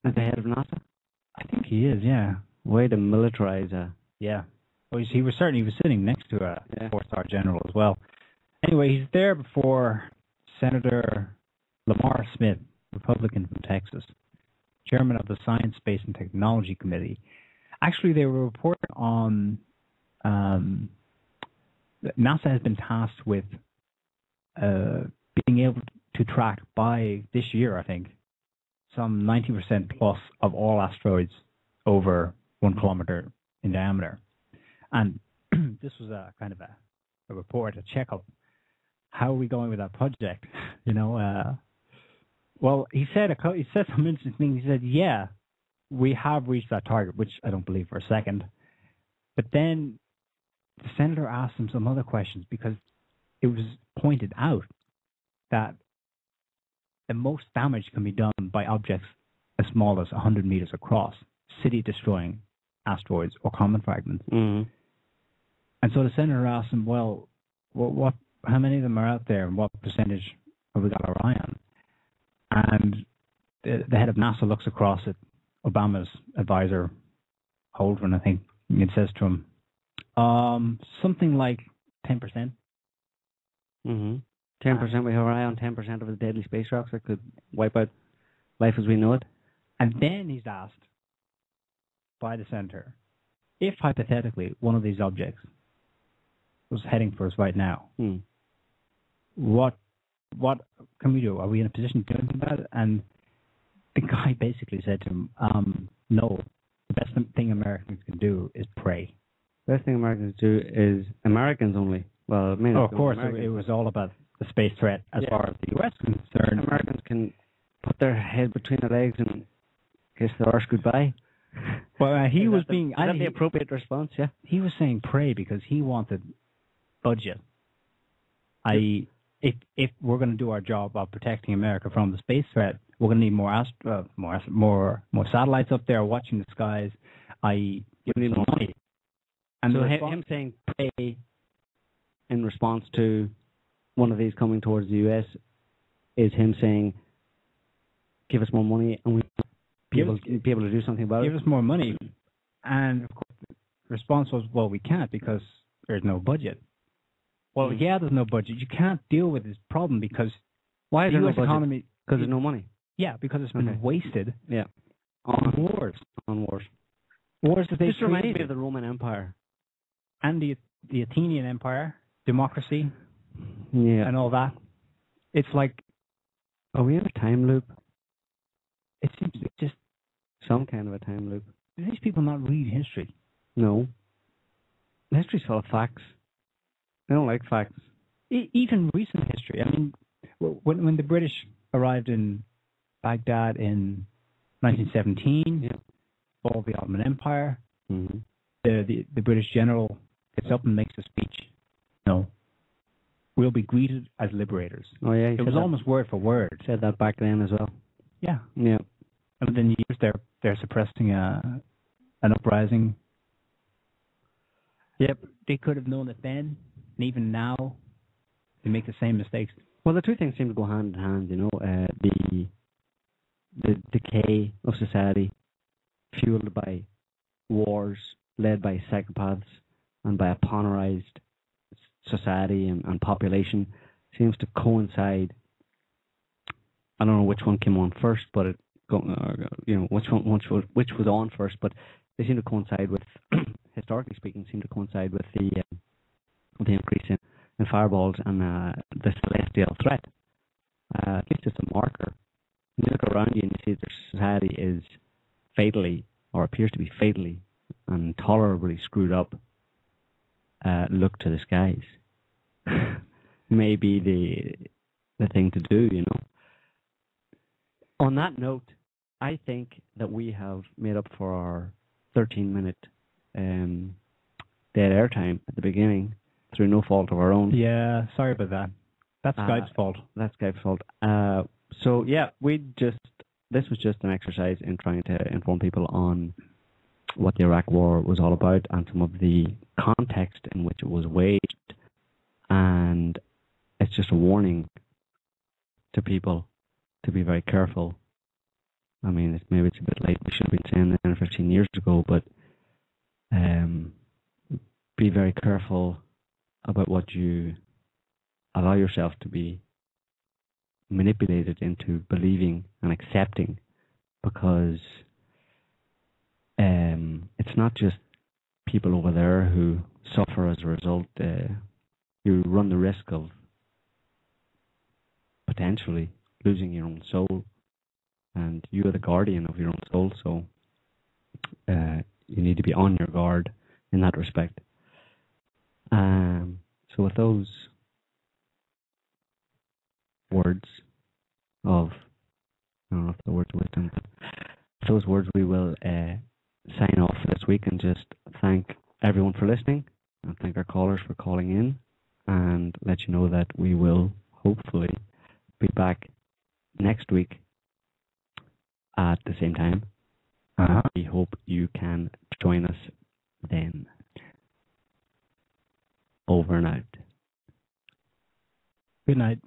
S3: at the head of NASA?
S4: I think he is, yeah.
S3: Way to militarize
S4: Yeah. Well, he was sitting next to a four-star general as well. Anyway, he's there before Senator Lamar Smith, Republican from Texas, chairman of the Science, Space, and Technology Committee. Actually, they were reporting on NASA has been tasked with being able to track by this year, I think, some 90% plus of all asteroids over 1 kilometer in diameter. And this was a kind of a report, a checkup. How are we going with that project? Well, he said some interesting things. He said, yeah, we have reached that target, which I don't believe for a second. But then the senator asked him some other questions because it was pointed out that the most damage can be done by objects as small as 100 meters across, city-destroying asteroids or common fragments.
S3: Mm-hmm.
S4: And so the senator asked him, well, how many of them are out there and what percentage have we got our eye on? And the head of NASA looks across at Obama's advisor, Holdren, I think, and it says to him, something like 10%.
S3: Mm-hmm. 10%, we have our eye on 10% of the deadly space rocks that could wipe out life as we know it.
S4: And then he's asked by the senator, if hypothetically one of these objects was heading for us right now, what can we do? Are we in a position to do anything about it? And the guy basically said to him, no, the best thing Americans can do is pray.
S3: The best thing Americans do is Americans only. Well,
S4: of course, it was all about the space threat as far as the U.S. is concerned.
S3: Americans can put their head between their legs and kiss their arse goodbye.
S4: Well, he was
S3: being... Is that the appropriate response, yeah?
S4: He was saying pray because he wanted budget. I.e., if we're going to do our job of protecting America from the space threat, we're going to need more satellites up there watching the skies. I.e., we need more money. And
S3: so him saying pray in response to one of these coming towards the U.S. is him saying, give us more money and we'll be able to do something about it.
S4: Give us more money. And, of course, the response was, well, we can't because there's no budget. Well, yeah, there's no budget. You can't deal with this problem because
S3: why is there no budget?
S4: Economy,
S3: because there's no money.
S4: Yeah, because it's been wasted
S3: on
S4: wars.
S3: On wars.
S4: Wars that they
S3: This reminds me of the Roman Empire.
S4: And the Athenian Empire, democracy,
S3: and
S4: all that. It's like...
S3: Are we in a time loop?
S4: It seems just...
S3: Some kind of a time loop.
S4: Do these people not read history?
S3: No. History's full of facts. They don't like facts.
S4: Even recent history. I mean, when the British arrived in Baghdad in 1917, all the Ottoman Empire, the British general gets up and makes a speech. No. We'll be greeted as liberators.
S3: Oh, yeah.
S4: It was almost word for word.
S3: Said that back then as well.
S4: Yeah.
S3: Yeah.
S4: And within years, they're suppressing an uprising. Yep. They could have known it then. And even now, they make the same mistakes.
S3: Well, the two things seem to go hand in hand, you know. The decay of society, fueled by wars, led by psychopaths, and by a polarized society and population, seems to coincide. I don't know which one came on first, but which was on first, but they seem to coincide with, historically speaking, with the increase in fireballs and the celestial threat. At least it's a marker. You look around you and you see that society is fatally, or appears to be fatally, and tolerably screwed up. Look to the skies. Maybe the thing to do, you know. On that note, I think that we have made up for our 13-minute dead air time at the beginning through no fault of our own.
S4: Yeah, sorry about that. That's Skype's fault.
S3: That's Skype's fault. So yeah, this was just an exercise in trying to inform people on what the Iraq War was all about and some of the context in which it was waged. And it's just a warning to people to be very careful. I mean, maybe it's a bit late. We should have been saying that 10 or 15 years ago, but be very careful about what you allow yourself to be manipulated into believing and accepting, because it's not just people over there who suffer as a result. You run the risk of potentially losing your own soul, and you are the guardian of your own soul, so you need to be on your guard in that respect. So with those words of don't know if the words of wisdom. With those words, we will sign off for this week and just thank everyone for listening and thank our callers for calling in and let you know that we will hopefully be back next week at the same time. We hope you can join us then. Over and out.
S4: Good night.